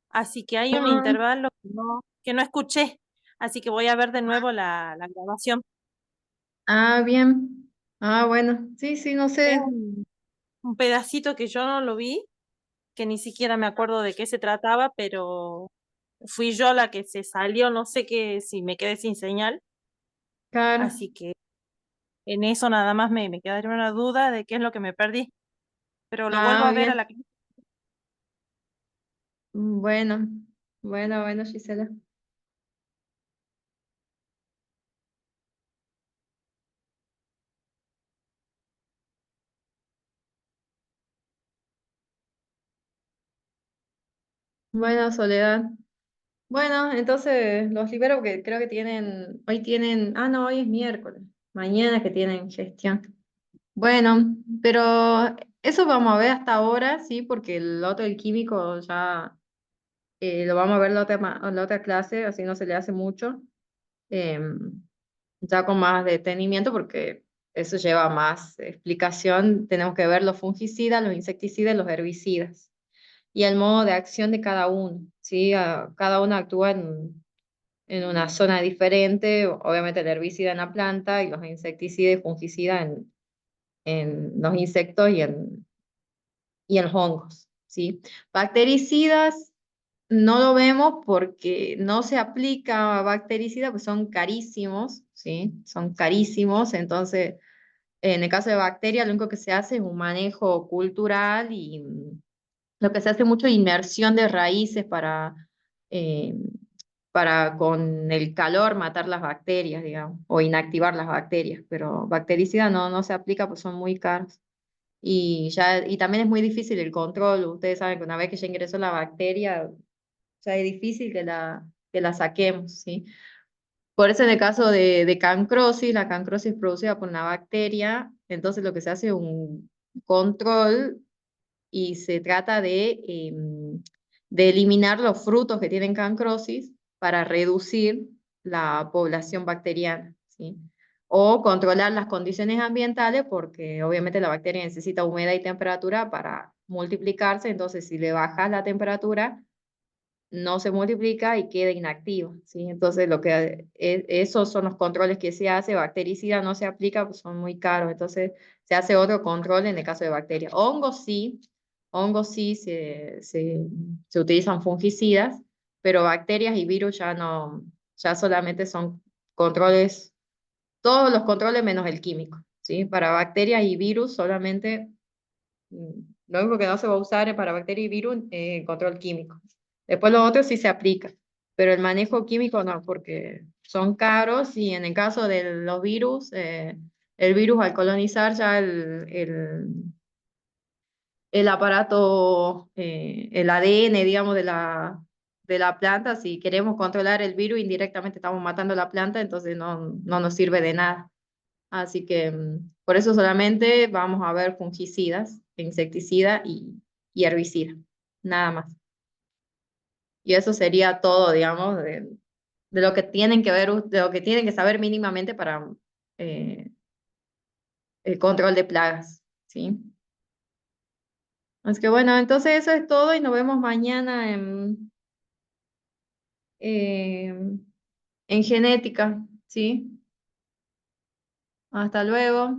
Así que hay un Ah, intervalo que no escuché. Así que voy a ver de nuevo la grabación. bien. Ah, bueno. Sí, sí, no Es sé. un pedacito que yo no lo vi, que ni siquiera me acuerdo de qué se trataba, pero fui yo la que se salió, no sé qué, si me quedé sin señal. Claro. Así que en eso nada más me quedaría una duda de qué es lo que me perdí. Pero lo vuelvo a ver a Bien. la... Bueno. Bueno, bueno, Gisela. Bueno, Soledad. Bueno, entonces los libero porque creo que no, hoy es miércoles, mañana que tienen gestión. Bueno, pero eso vamos a ver hasta ahora, sí, porque el otro, el químico, ya lo vamos a ver la otra clase, así no se le hace mucho, ya con más detenimiento, porque eso lleva más explicación. Tenemos que ver los fungicidas, los insecticidas y los herbicidas, y el modo de acción de cada uno, ¿sí? Cada uno actúa en una zona diferente, obviamente el herbicida en la planta y los insecticidas y fungicidas en los insectos y en los hongos, ¿sí? Bactericidas no lo vemos porque no se aplica a bactericidas, pues son carísimos, ¿sí? Son carísimos, entonces en el caso de bacterias lo único que se hace es un manejo cultural y lo que se hace mucho es inmersión de raíces eh, para con el calor matar las bacterias, digamos, o inactivar las bacterias, pero bactericida no se aplica pues son muy caros. Y también es muy difícil el control. Ustedes saben que una vez que ya ingresó la bacteria, ya es difícil que la saquemos, ¿sí? Por eso en el caso de cancrosis, la cancrosis producida por una bacteria, entonces lo que se hace es un control y se trata de eliminar los frutos que tienen cancrosis para reducir la población bacteriana, ¿sí? O controlar las condiciones ambientales porque obviamente la bacteria necesita humedad y temperatura para multiplicarse, entonces si le bajas la temperatura, no se multiplica y queda inactivo, ¿sí? Entonces, esos son los controles que se hace. Bactericida no se aplica, pues son muy caros. Entonces, se hace otro control en el caso de bacterias. Hongos sí se utilizan fungicidas, pero bacterias y virus ya no, ya solamente son controles, todos los controles menos el químico, ¿sí? Para bacterias y virus solamente lo único que no se va a usar es para bacterias y virus, control químico. Después lo otro sí se aplica, pero el manejo químico no, porque son caros y en el caso de los virus, el virus al colonizar ya el aparato, el ADN, digamos, de la planta, si queremos controlar el virus, indirectamente estamos matando la planta, entonces no nos sirve de nada. Así que por eso solamente vamos a ver fungicidas, insecticida y herbicida, nada más. Y eso sería todo, digamos, de lo que tienen que ver, de lo que tienen que saber mínimamente para eh, el control de plagas, ¿sí? Así que bueno, entonces eso es todo y nos vemos mañana eh, en genética, ¿sí? Hasta luego.